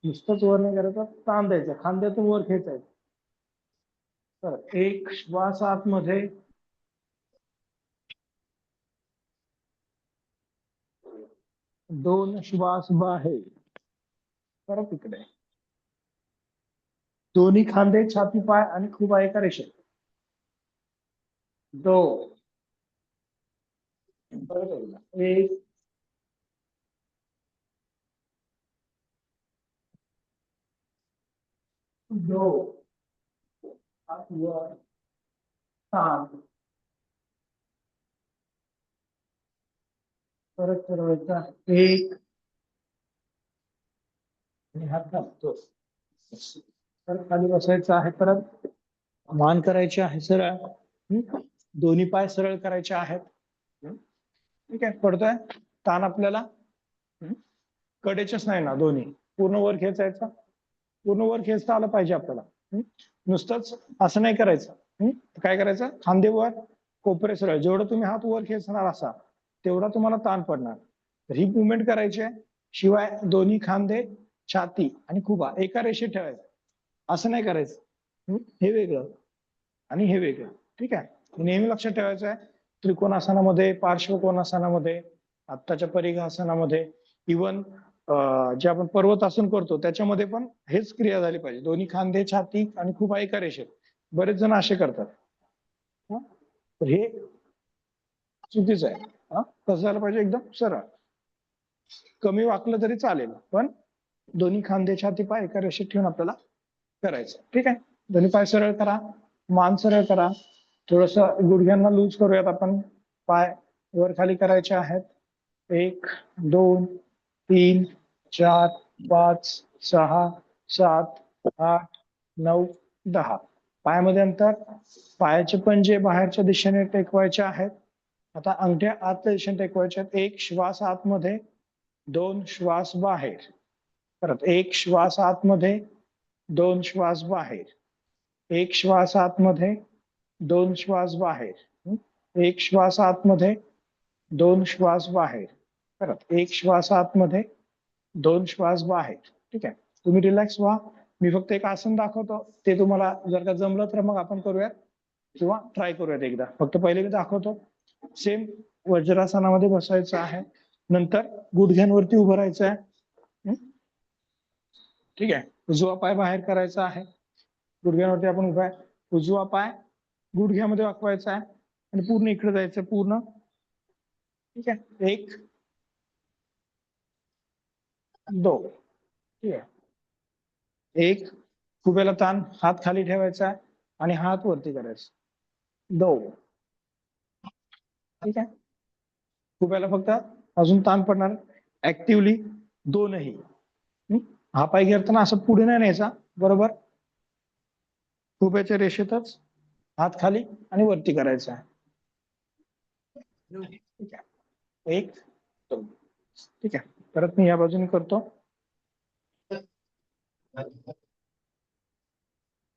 नुसतंच वर नाही करायचं, ताण द्यायचा, खांद्यातून वर खेचायचं. तर 1 श्वास आतमध्ये, 2 श्वास बाहेर. परत इकडे दोन्ही खांदे, छाती, पाय आणि खुबा एका रेषेत. 2. परत 1. 2. हात वर, ताण. परत फिरवायचा 1 आणि हात घालतो. परत खाली बसायचं आहे. परत मान करायची आहे सरळ. दोन्ही पाय सरळ करायचे आहेत. ठीक आहे. पडतोय ताण आपल्याला कडेच्याच नाही ना, दोन्ही पूर्ण वर खेचायचा. पूर्ण वर खेचता आलं पाहिजे आपल्याला. नुसतंच असं नाही करायचं. काय करायचं, खांदे वर, कोपरे सरळ. जेवढं तुम्ही हात वर खेचणार असा तेवढा तुम्हाला ताण पडणार. तर ही मुवमेंट करायची आहे. शिवाय दोन्ही खांदे, छाती आणि खुबा एका रेषेत ठेवायचं. असं नाही करायचं. हे वेगळं आणि हे वेगळं. ठीक आहे. नेहमी लक्षात ठेवायचं आहे. त्रिकोणासनामध्ये, पार्श्वकोणासनामध्ये, आत्ताच्या परिघासनामध्ये, इवन जे आपण पर्वतासन करतो त्याच्यामध्ये पण हेच क्रिया झाली पाहिजे. दोन्ही खांदे, छाती आणि खुबा एका रेषेत. बरेच जण असे करतात. तर हे चुकीचं आहे. कसं झालं पाहिजे, एकदम सरळ. कमी वाकलं तरी चालेल, पण दोन्ही खांदे, छाती, पाय एका रेषेत ठेवून आपल्याला करायचं. ठीक आहे. दोन्ही पाय सरळ करा, मान सरळ करा. थोडस गुडघ्यांना लूज करूयात आपण. पाय वर खाली करायचे आहेत. 1, 2, 3, 4, 5, 6, 7, 8, 9, 10. पायामध्ये अंतर. पायाचे पंजे बाहेरच्या दिशेने टेकवायचे आहेत. आता अंगठ्या आतल्या दिशेने टेकवायचे आहेत. 1 श्वास आतमध्ये, 2 श्वास बाहेर. परत 1 श्वास आतमध्ये, 2 श्वास बाहेर. 1 श्वास आतमध्ये, 2 श्वास बाहेर. 1 श्वास आतमध्ये, 2 श्वास बाहेर. परत 1 श्वास आतमध्ये, 2 श्वास बाहेर. ठीक आहे. तुम्ही रिलॅक्स व्हा. मी फक्त एक आसन दाखवतो, ते तुम्हाला जर का जमलं तर मग आपण करूयात किंवा ट्राय करूयात एकदा. फक्त पहिले मी दाखवतो. सेम वज्रासनामध्ये बसायचं आहे. नंतर गुडघ्यांवरती उभं राहायचं आहे. ठीक आहे. उजवा पाय बाहेर करायचा आहे. गुडघ्यांवरती आपण उभा आहे. उजवा पाय गुडघ्यामध्ये वाकवायचा आहे आणि पूर्ण इकडे जायचं पूर्ण. ठीक आहे. 1, 2. ठीक आहे. 1. खुब्याला ताण, हात खाली ठेवायचा आहे आणि हात वरती करायचा. 2. ठीक आहे. खुब्याला फक्त अजून ताण पडणार. ऍक्टिव्हली 2ही. हा पाय घेताना असं पुढे नाही न्यायचा, बरोबर. खुब्याच्या रेषेतच हात खाली आणि वरती करायचा आहे. ठीक आहे. 1, 2. ठीक आहे. परत मी या बाजूने करतो.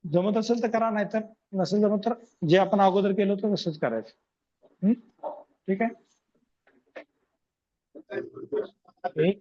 जमत असेल तर करा, नाहीतर नसेल जमत तर जे आपण अगोदर केलं होतं तसंच करायचं. ठीक आहे. 1,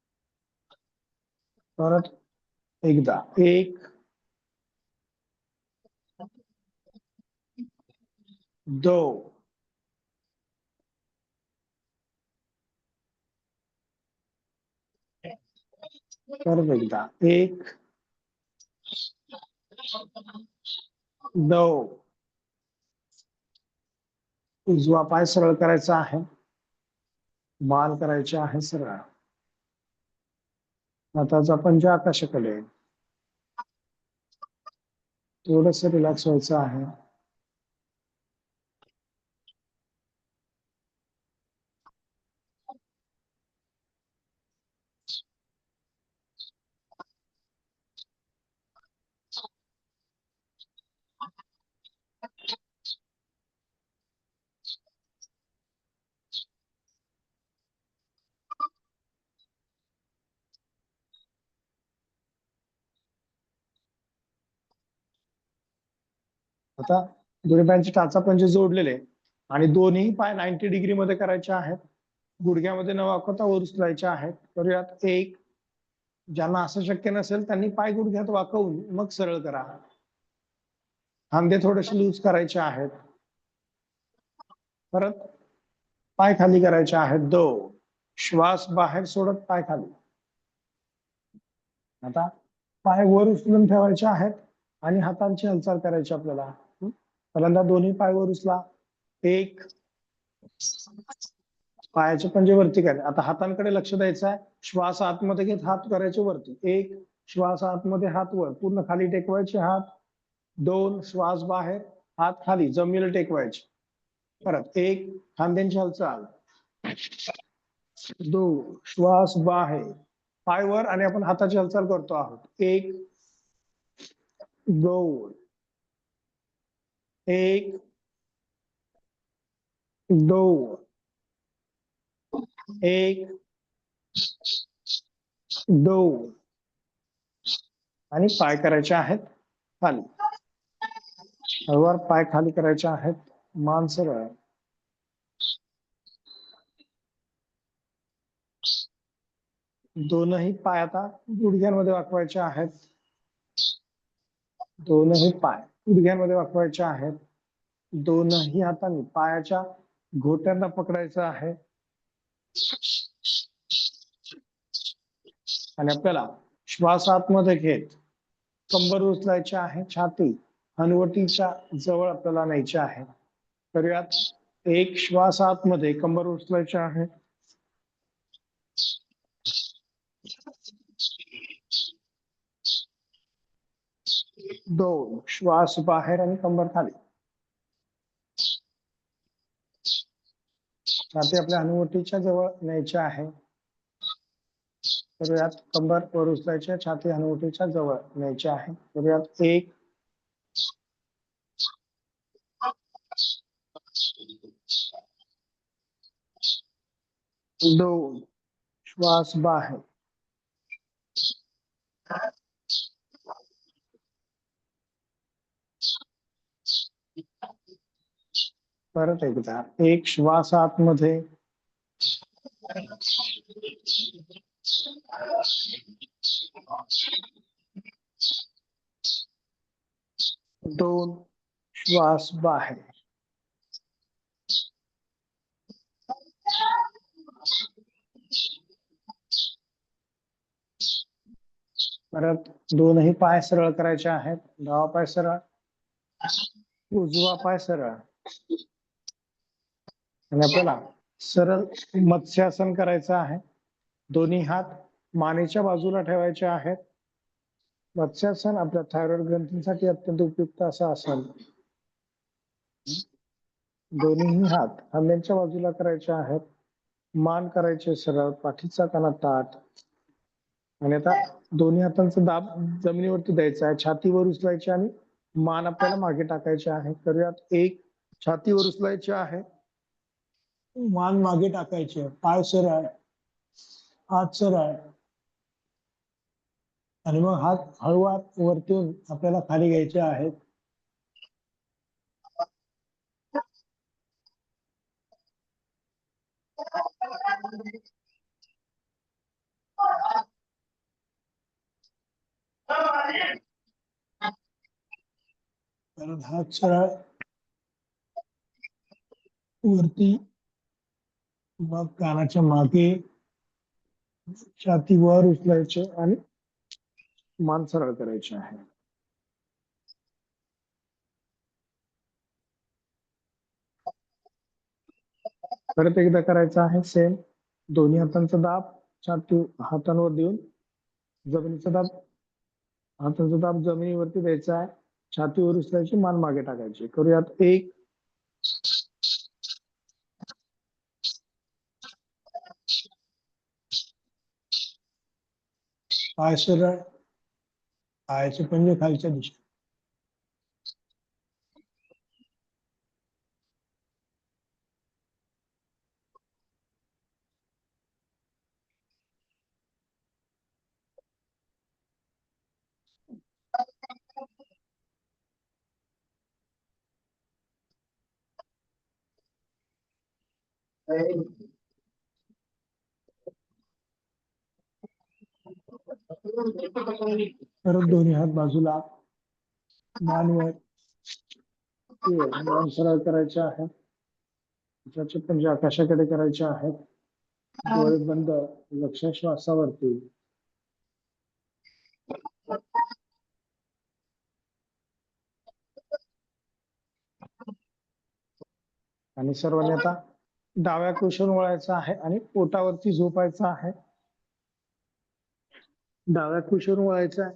परत एकदा 1 2 परत एकदा 1 2 उजवा पाय सरळ करायचा आहे, मान करायचे आहे सरळ, हाताचा पंजा आकाशाकडे, थोडस रिलॅक्स व्हायचं आहे. आता दोन्ही पायांचे टाचा पंजे जोडलेले आणि दोन्ही पाय 90 डिग्री मध्ये करायचे आहेत. गुडघ्यामध्ये न वाकवता वर उचलायचे आहेत. करूयात 1. ज्यांना असं शक्य नसेल त्यांनी पाय गुडघ्यात वाकवून मग सरळ करा. खांदे थोडेसे लूज करायचे आहेत. परत पाय खाली करायचे आहेत. 2. श्वास बाहेर सोडत पाय खाली. आता पाय वर उचलून ठेवायचे आहेत आणि हातांची हालचाल करायची आपल्याला. पहिल्यांदा दोन्ही पाय वर उचला. 1. पायाचे पंजे वरती करा. आता हातांकडे लक्ष द्यायचं आहे. श्वास आतमध्ये घेत हात करायचे वरती. 1. श्वास आतमध्ये हात वर पूर्ण खाली टेकवायचे हात. 2. श्वास बाहेर हात खाली जमिनीला टेकवायचे. परत 1. खांद्यांची हालचाल. 2. श्वास बाहेर पाय वर आणि आपण हाताची हालचाल करतो आहोत. 1 2 1 2 1 2 आणि पाय करायचे आहेत खाली. हळूवार पाय खाली करायचे आहेत. मान सरळ. दोनही पाय आता गुडघ्यांमध्ये वाकवायचे आहेत. दोनही पाय गुडघ्यांमध्ये वाकवायचे आहेत. दोनही हातांनी पायाच्या घोट्यांना पकडायचं आहे आणि आपल्याला श्वास आतमध्ये घेत कंबर उचलायची आहे. छाती हनुवटीच्या जवळ आपल्याला न्यायची आहे. करूयात 1. श्वास आतमध्ये कंबर उचलायची आहे. 2. श्वास बाहेर आणि कंबर खाली. छाती आपल्या हनुवटीच्या जवळ न्यायची आहे. करूयात कंबर वर उचलायची, छाती हनुवटीच्या जवळ न्यायची आहे. करूयात 1 2 श्वास बाहेर. परत एकदा 1. श्वास आतमध्ये. 2 श्वास बाहेर. परत दोनही पाय सरळ करायचे आहेत. डावा पाय सरळ, उजवा पाय सरळ आणि आपल्याला सरळ मत्स्यासन करायचं आहे. दोन्ही हात मानेच्या बाजूला ठेवायचे आहेत. मत्स्यासन आपल्या थायरॉइड ग्रंथींसाठी अत्यंत उपयुक्त असं आसन. दोन्ही हात खांद्यांच्या बाजूला करायचे आहेत. मान करायचे सरळ, पाठीचा कणा ताठ आणि आता दोन्ही हातांचा दाब जमिनीवरती द्यायचा आहे. छातीवर उचलायची आणि मान आपल्याला मागे टाकायचे आहे. करूयात 1. छातीवर उचलायचे आहे, मान मागे टाकायचे, पाय सरळ, हात सरळ आणि मग हात हळूवार वरतून आपल्याला खाली घ्यायचे आहेत. हात सरळ वरती, मग कानाच्या मागे, छाती वर उचलायचे आणि मान सरळ करायचे आहे. परत एकदा करायचं आहे सेम. दोन्ही हातांचा दाब छाती हातांवर देऊन जमिनीचा दाब, हातांचा दाब जमिनीवरती द्यायचा आहे. छातीवर उचलायची, मान मागे टाकायची. करूयात. 1 पाय सरळ, पायाचे पंजे खालच्या दिशेने. परत दोन्ही हात बाजूला, मान वर, मान सरळ करायचे आहे. त्याचे पंजे आकाशाकडे करायचे आहेत. डोळे बंद, लक्ष श्वासावरती. आणि सर्वांनी आता डाव्या कुशीवर वळायचं आहे आणि पोटावरती झोपायचं आहे. डाव्या कुशीवर वळायचं आहे,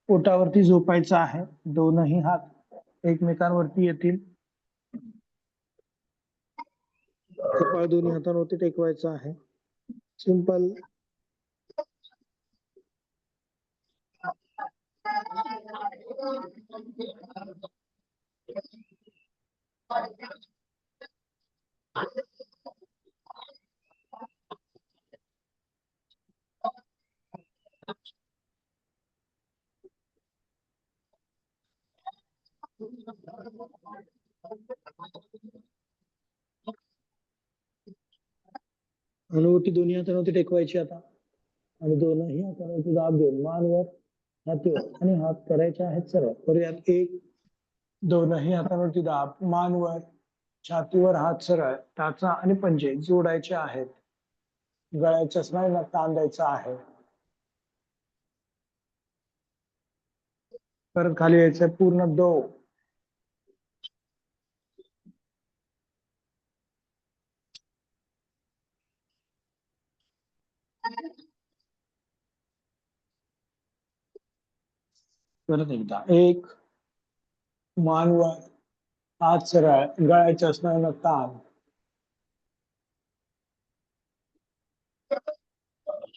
पोटावरती झोपायचं आहे. दोनही हात एकमेकांवरती येतील. कपाळ दोन्ही हातांवरती टेकवायचं आहे. सिंपल. अनुभूती दोन्ही हातांवरती टेकवायची आता आणि दोनही हातांवरती दाब देऊन मानवर, छातीवर आणि हात करायचे आहेत सरळ. करूयात. 1 दोनही हातांवरती दाब, मानवर, छातीवर हात सरळ, टाचा आणि पंजे जोडायचे आहेत. गळ्याच्या स्नायूंना ताण द्यायचा आहे. परत खाली यायचं पूर्ण 2 परत एकदा. 1 मानवर, हात सरळ, गळ्याच्या स्नायूंना ताण.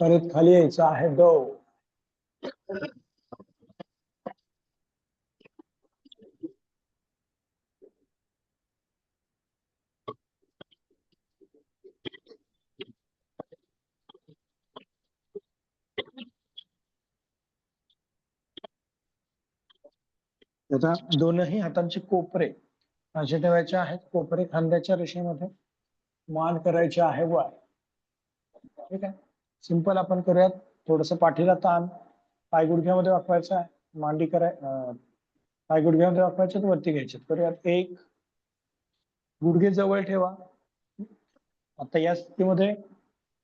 परत खाली यायचं आहे. 2 आता दोनही हातांचे कोपरे असे ठेवायचे आहेत. कोपरे खांद्याच्या रेषेमध्ये, मान करायचे आहे वर. ठीक आहे. सिंपल आपण करूयात. थोडस पाठीला ताण, पाय गुडघ्यामध्ये वाकवायचा आहे. मांडी पाय गुडघ्यामध्ये वाकवायचे, वरती घ्यायचे. करूयात. 1 गुडघे जवळ ठेवा. आता या स्थितीमध्ये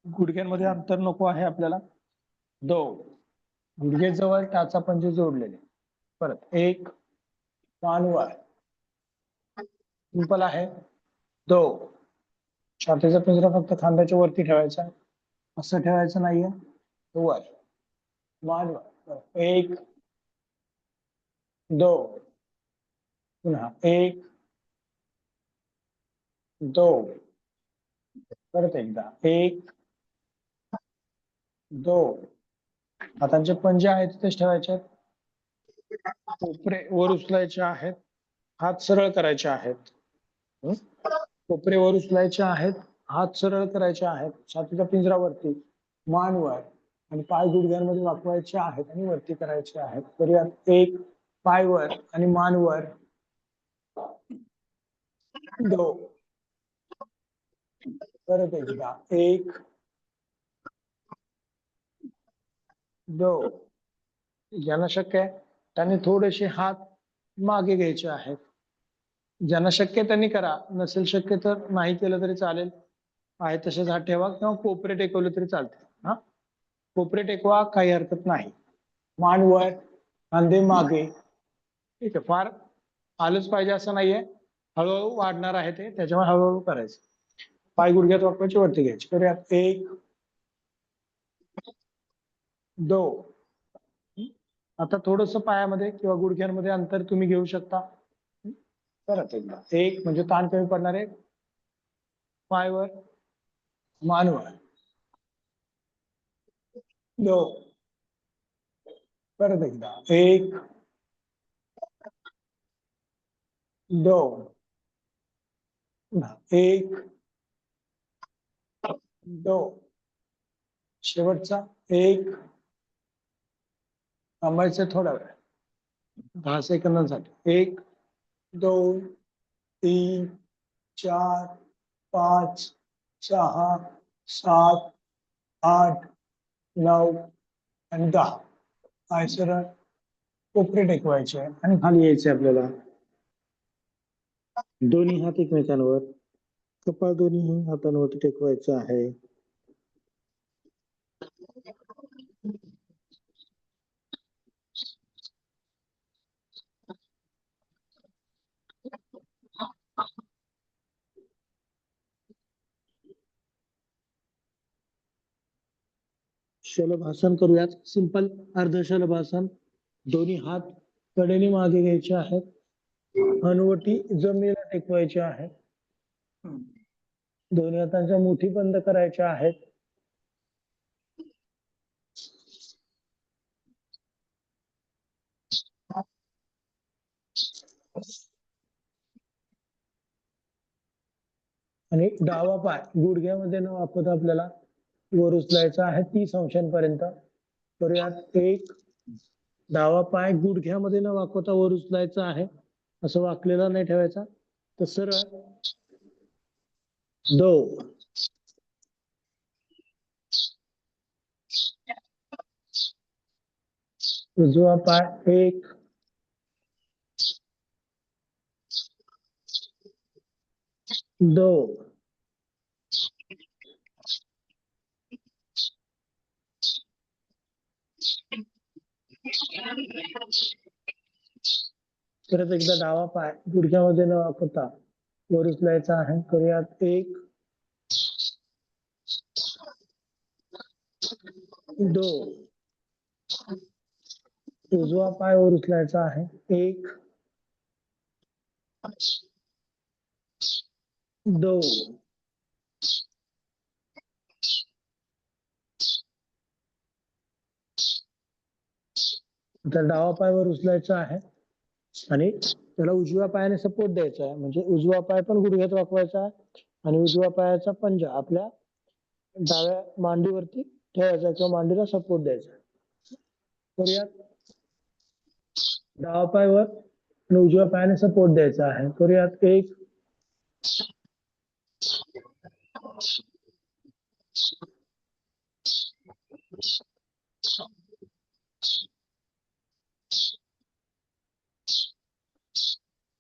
गुडघ्यांमध्ये अंतर नको आहे आपल्याला. 2 गुडघे जवळ, टाचा पंजे जोडलेले. परत 1 मान वर. सिंपल आहे. 2 छातीचा पिंजरा फक्त खांद्याच्या वरती ठेवायचा आहे, असं ठेवायचं नाहीये. वर, मान वर. 1 2 पुन्हा 1 2 परत एकदा. 1 2 हातांचे पंजे आहेत तिथेच ठेवायचे आहेत. कोपरे वर उचलायचे आहेत, हात सरळ करायचे आहेत. कोपरे वर उचलायचे आहेत, हात सरळ करायचे आहेत. छातीचा पिंजरा वरती, मान वर आणि पाय गुडघ्यांमध्ये वाकवायचे आहेत आणि वरती करायचे आहेत. करूयात. 1 पाय वर आणि मान वर. 2 परत एकदा. 1 2 ज्यांना शक्य आहे त्यांनी थोडेसे हात मागे घ्यायचे आहेत. ज्यांना शक्य आहे त्यांनी करा, नसेल शक्य तर नाही केलं तरी चालेल. आहे तसेच हात ठेवा किंवा कोपरे टेकवले तरी चालते. हा, कोपरे टेकवा, काही हरकत नाही. मान वर, खांदे मागे. ठीक आहे, फार आलंच पाहिजे असं नाहीये, हळूहळू वाढणार आहे ते, त्याच्यामुळे हळूहळू करायचं. पाय गुडघ्यात वाकवायचे, वरती घ्यायचे. करूयात. 1 2. आता थोडस पायामध्ये किंवा गुडघ्यांमध्ये अंतर तुम्ही घेऊ शकता. परत एकदा 1 म्हणजे ताण कमी पडणार आहे. पायवर, मानवर. 2. परत एकदा 1 2. 1 2. शेवटचा 1. थांबायचं थोडा वेळ, 10 सेकंदांसाठी. 1 2 3 4 5 6 7 8 9 आणि 10. पाय सरळ, कोपरे टेकवायचे आणि खाली यायचे आपल्याला. दोन्ही हात एकमेकांवर, कपाळ दोन्ही हातांवरती टेकवायचं आहे. शलभासन करूयात. सिंपल अर्ध शलभासन. दोन्ही हात कडेने मागे घ्यायचे आहेत. हनुवटी जमिनीला टेकवायची आहे. दोन्ही हातांच्या मुठी बंद करायच्या आहेत. आणि डावा पाय गुडघ्यामध्ये न वापरता आपल्याला वर उचलायचा आहे 30 अंशांपर्यंत. करूयात. 1 डावा पाय गुडघ्यामध्ये न वाकवता वर उचलायचा आहे, असं वाकलेला नाही ठेवायचा, तर सरळ. 2 उजवा पाय 1 2 परत एकदा डावा पाय गुडघ्यामध्ये न वापरता वर उचलायचा आहे. करूयात. 1 2 उजवा पाय वर उचलायचा आहे. 1 2 तर डावा पाय वर उचलायचा आहे आणि त्याला उजव्या पायाने सपोर्ट द्यायचा आहे, म्हणजे उजवा पाय पण गुडघ्यात वाकवायचा आहे आणि उजव्या पायाचा पंजा आपल्या डाव्या मांडीवरती ठेवायचा किंवा मांडीला सपोर्ट द्यायचा. करूयात. डावा पाय वर आणि उजव्या पायाने सपोर्ट द्यायचा आहे. करूयात. 1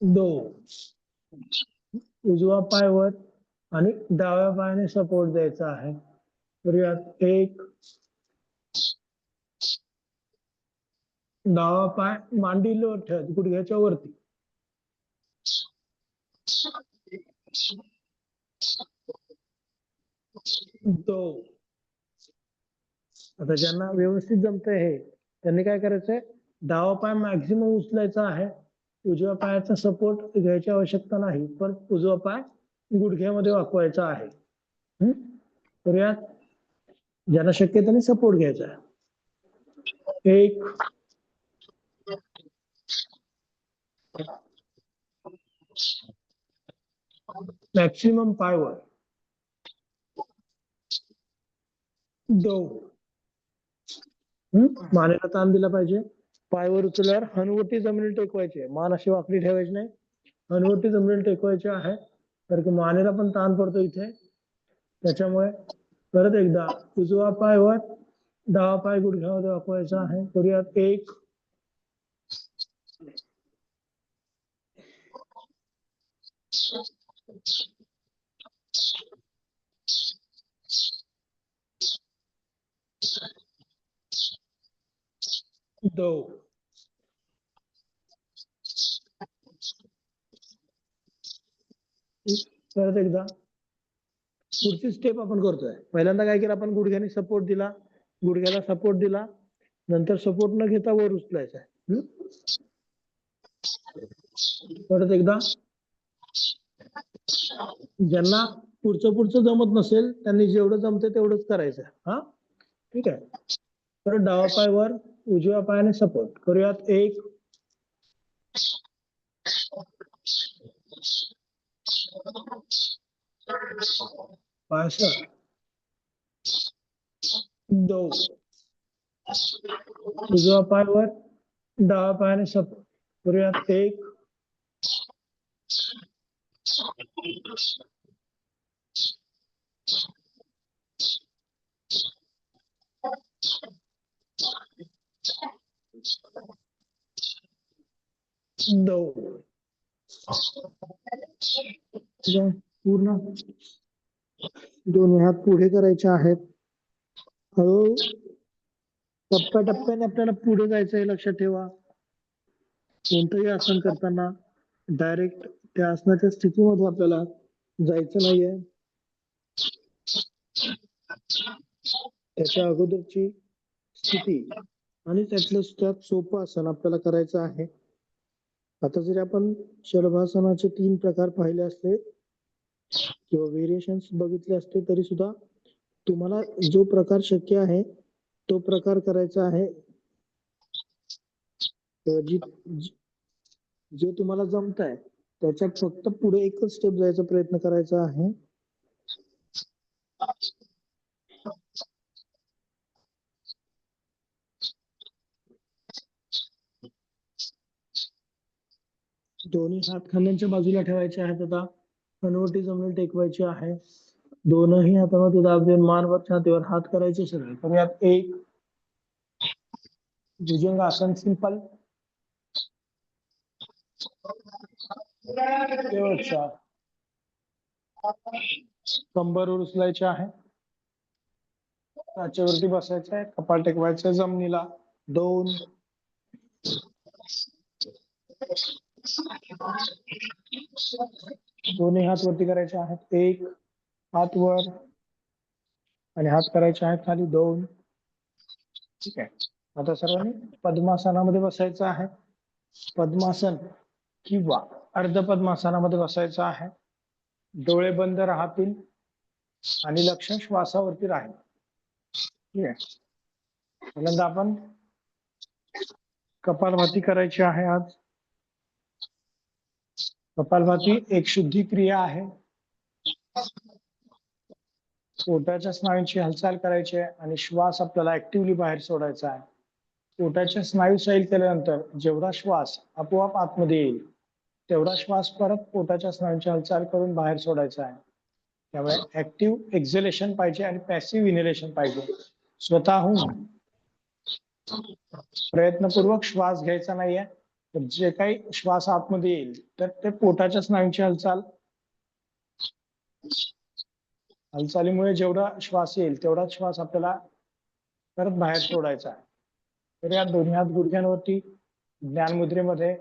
2 उजवा पाय वर आणि डाव्या पायाने सपोर्ट द्यायचा आहे. करूयात. 1 डावा पाय मांडीवर ठेवत गुडघ्याच्या वरती. 2 आता ज्यांना व्यवस्थित जमतंय हे, त्यांनी काय करायचंय, डावा पाय मॅक्झिमम उचलायचा आहे. उजव्या पायाचा सपोर्ट घ्यायची आवश्यकता नाही, पण उजवा पाय गुडघ्यामध्ये वाकवायचा आहे. करूयात. ज्यांना शक्य त्यांनी सपोर्ट घ्यायचा आहे. 1 मॅक्सिमम पायवर. 2 मानेला ताण दिला पाहिजे. पायवर उचलल्यावर हनुवटी जमिनीला टेकवायची, मान अशी वाकडी ठेवायची नाही, हनुवटी जमिनीला टेकवायची आहे, कारण की मानेला पण ताण पडतो इथे, त्याच्यामुळे. परत एकदा उजवा पाय वर, डावा पाय गुडघ्यामध्ये वाकवायचा आहे. करूयात. 1 दो. परत एकदा पुढची स्टेप आपण करतोय. पहिल्यांदा काय केलं आपण, गुडघ्याने सपोर्ट दिला, गुडघ्याला सपोर्ट दिला, नंतर सपोर्ट न घेता वर उचलायचा. परत एकदा. ज्यांना पुढचं जमत नसेल त्यांनी जेवढं जमते तेवढंच करायचं. हा, ठीक आहे. तर डावा पाय वर, उजव्या पायाने सपोर्ट करूयात. 1 65 2 उजवा पाय वर, डावा पायाने सपोर्ट करूयात. 1 2 पूर्ण. दोन्ही हात पुढे करायचे आहेत. हळू टप्प्याटप्प्याने आपल्याला पुढे जायचं आहे, लक्षात ठेवा. कोणतंही आसन करताना डायरेक्ट त्या आसनाच्या स्थितीमध्ये आपल्याला जायचं नाहीये. त्याच्या अगोदरची स्थिती आणि त्यात सोपं आसन आपल्याला करायचं आहे. आता जरी आपण शलभासनाचे 3 प्रकार पाहिले असते किंवा व्हेरिएशन्स बघितले असते, तरी सुद्धा तुम्हाला जो प्रकार शक्य आहे तो प्रकार करायचा आहे. जे तुम्हाला जमत आहे त्याच्यात फक्त पुढे एकच स्टेप जायचा प्रयत्न करायचा आहे. दोन्ही हात खांद्यांच्या बाजूला ठेवायचे आहेत. आता हनुवटी जमीन टेकवायची आहे. दोनही हातामध्ये दाब देऊन मानवर छातीवर हात करायचे सरळ. करूयात. 1 भुजंग आसन सिंपल. शेवटचा कंबरवर उचलायचे आहे, टाचेवरती बसायचं आहे, कपाळ टेकवायचं जमिनीला. 2 दोन्ही हात वरती करायचे आहेत. 1 हात वर आणि हात करायचे आहेत खाली. 2. ठीक आहे. आता सर्वांनी पद्मासनामध्ये बसायचं आहे. पद्मासन किंवा अर्ध पद्मासनामध्ये बसायचं आहे. डोळे बंद राहतील आणि लक्ष श्वासावरती राहील. ठीक आहे. पहिल्यांदा आपण कपालभाती करायची आहे. आज कपालभाती एक शुद्धी क्रिया आहे. पोटाच्या स्नायूंची हालचाल करायची आहे आणि श्वास आपल्याला ऍक्टिव्हली बाहेर सोडायचा आहे. पोटाच्या स्नायू सैल केल्यानंतर जेवढा श्वास आपोआप आतमध्ये येईल तेवढा श्वास परत पोटाच्या स्नायूंची हालचाल करून बाहेर सोडायचा आहे. त्यामुळे ऍक्टिव्ह एक्झलेशन पाहिजे आणि पॅसिव्ह इनहेलेशन पाहिजे. स्वतःहून प्रयत्नपूर्वक श्वास घ्यायचा नाहीये. तर जे काही श्वास आतमध्ये येईल तर ते पोटाच्या स्नायूंची हालचालीमुळे जेवढा श्वास येईल तेवढाच श्वास आपल्याला परत बाहेर सोडायचा आहे. तर या दोन्ही हात गुडघ्यांवरती ज्ञान मुद्रेमध्ये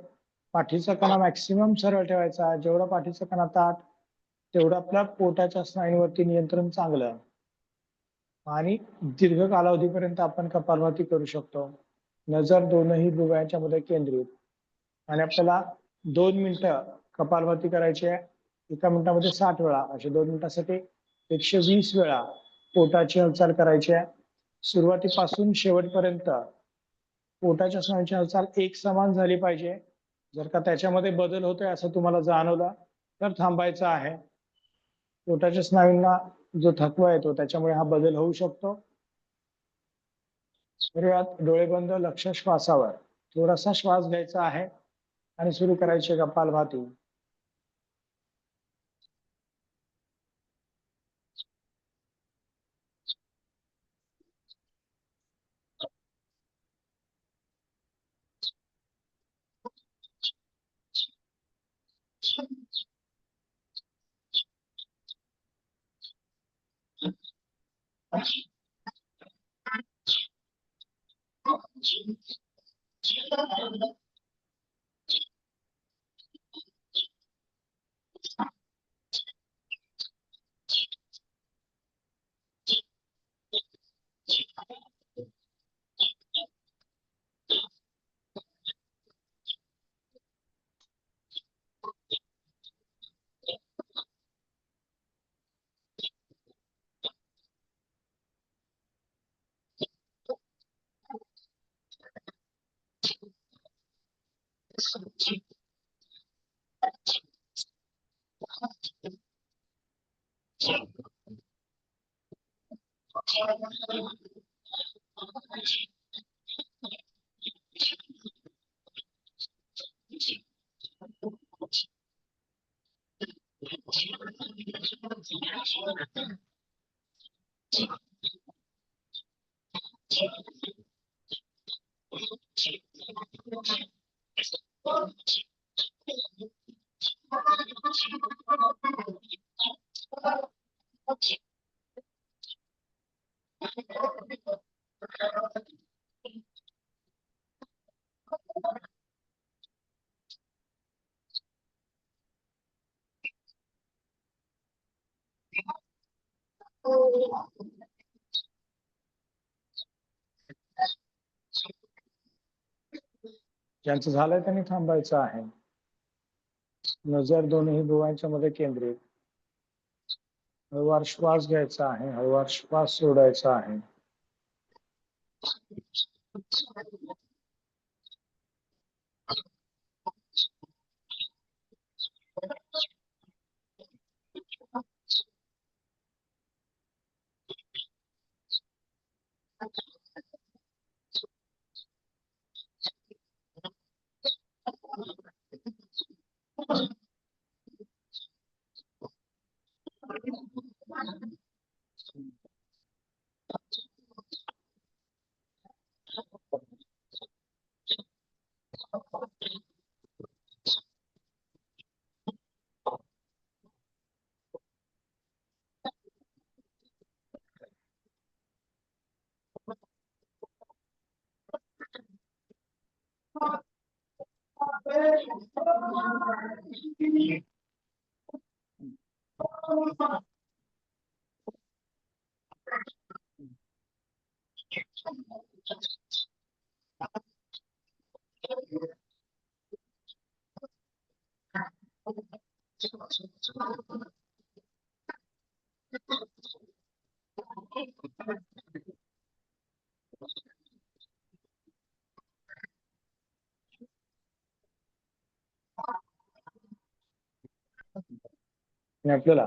पाठीचा कणा मॅक्सिमम सरळ ठेवायचा. जेवढा पाठीचा कणा ताठ तेवढं आपल्या पोटाच्या स्नायूंवरती नियंत्रण चांगलं आणि दीर्घ कालावधीपर्यंत आपण कपालभाती करू शकतो. नजर दोनही भुवयाच्या मध्ये केंद्रित आणि आपल्याला 2 मिनिटं कपालभाती करायची आहे. 1 मिनिटामध्ये 60 वेळा, असे 2 मिनिटासाठी 120 वेळा पोटाची हालचाल करायची आहे. सुरुवातीपासून शेवटपर्यंत पोटाच्या स्नायूंची हालचाल एक समान झाली पाहिजे. जर का त्याच्यामध्ये बदल होतोय असं तुम्हाला जाणवलं तर थांबायचं आहे. पोटाच्या स्नायूंना जो थकवा येतो त्याच्यामुळे हा बदल होऊ शकतो. तर यात डोळे बंद, लक्ष श्वासावर. थोडासा श्वास घ्यायचा आहे आणि सुरू करायचे कपालभाती. ज्यांचं झालंय त्यांनी थांबायचं आहे. नजर दोन्ही डोळ्यांच्या मध्ये केंद्रित. हळूवार श्वास घ्यायचा आहे, हळूवार श्वास सोडायचा आहे. आणि आपल्याला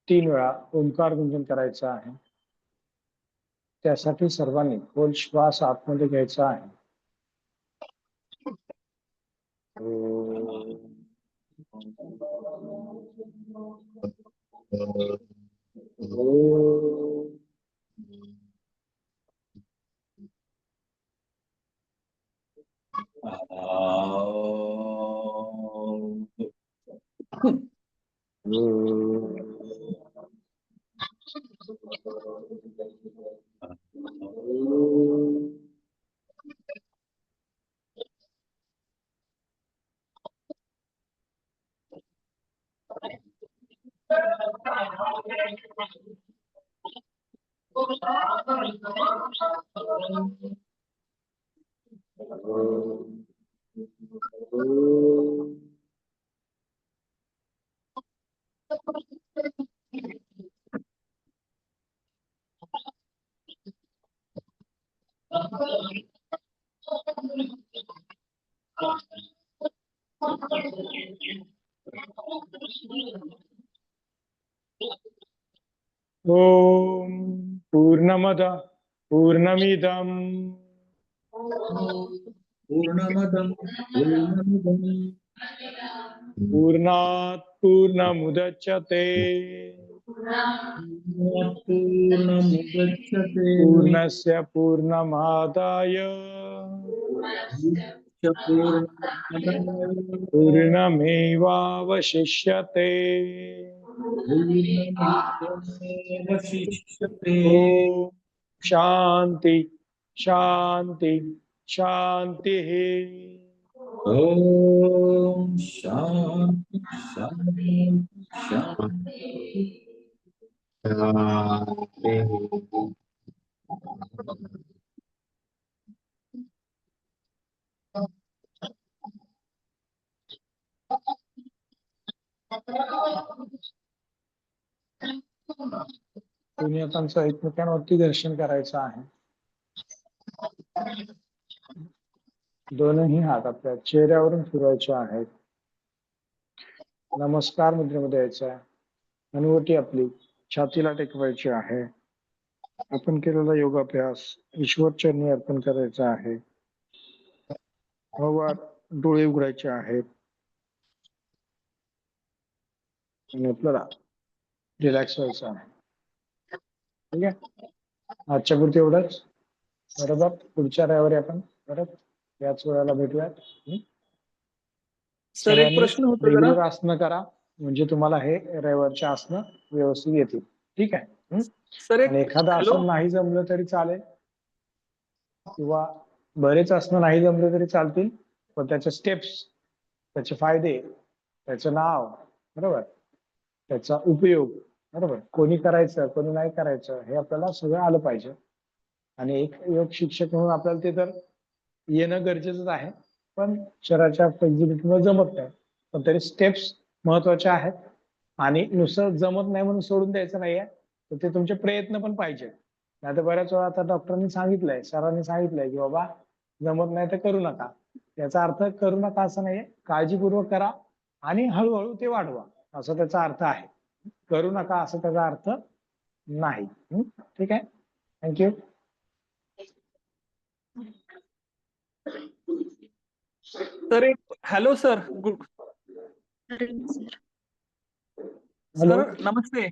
3 वेळा ओंकार गुंजन करायचा आहे. त्यासाठी सर्वांनी खोल श्वास आतमध्ये घ्यायचा आहे. ओम पूर्णमद पूर्णमिदं पूर्णमदं पूर्णमिदं पूर्णात् पूर्णमुदच्यते पूर्णमुदच्यते पूर्णस्य पूर्णमादाय पूर्णमेवावशिष्यते. पूर्णमदमवशिष्यते ओम शांती शांती शांती. ॐ शान्ति शान्ति शान्ति दोन्ही हातांचं एकमेकांवरती दर्शन करायचं आहे. दोनही हात आपल्या चेहऱ्यावरून फिरवायचे आहेत. नमस्कार मुद्रेमध्ये यायचं आहे. हनुवटी आपली छातीला टेकवायची आहे. आपण केलेला योगाभ्यास ईश्वर चरणी अर्पण करायचा आहे. हळूवार डोळे उघडायचे आहेत आणि आपल्याला रिलॅक्स व्हायचं आहे. ठीक आहे, आजच्या पुरती एवढंच. बरोबर, पुढच्या रविवारी आपण परत याच वेळेला भेटूयात. सर एक प्रश्न होता जरा. रेग्युलर आसनं करा म्हणजे तुम्हाला हे रविवारचे आसनं व्यवस्थित येतील. ठीक आहे. सर एक आणि एखादं हॅलो आसन नाही जमलं तरी चालेल किंवा बरेच आसनं नाही जमले तरी चालतील, पण त्याचे स्टेप्स, त्याचे फायदे, त्याचं नाव, बरोबर, त्याचा उपयोग, बरोबर, कोणी करायचं कोणी नाही करायचं हे आपल्याला सगळं आलं पाहिजे. आणि एक योग शिक्षक म्हणून आपल्याला ते तर येणं गरजेचंच आहे, पण शरीराच्या फ्लेक्झिबिलिटीमुळे जमत नाही, पण तरी स्टेप्स महत्वाच्या आहेत. आणि नुसतं जमत नाही म्हणून सोडून द्यायचं नाहीये, तर ते तुमचे प्रयत्न पण पाहिजे. नाही तर बऱ्याच वेळा आता डॉक्टरांनी सांगितलंय, सरांनी सांगितलंय की बाबा जमत नाही तर करू नका. याचा अर्थ करू नका असं नाहीये, काळजीपूर्वक करा आणि हळूहळू ते वाढवा असं त्याचा अर्थ आहे. करू नका असं त्याचा अर्थ नाही. ठीक आहे, थँक्यू. सर एक हॅलो सर हॅलो, सर नमस्ते.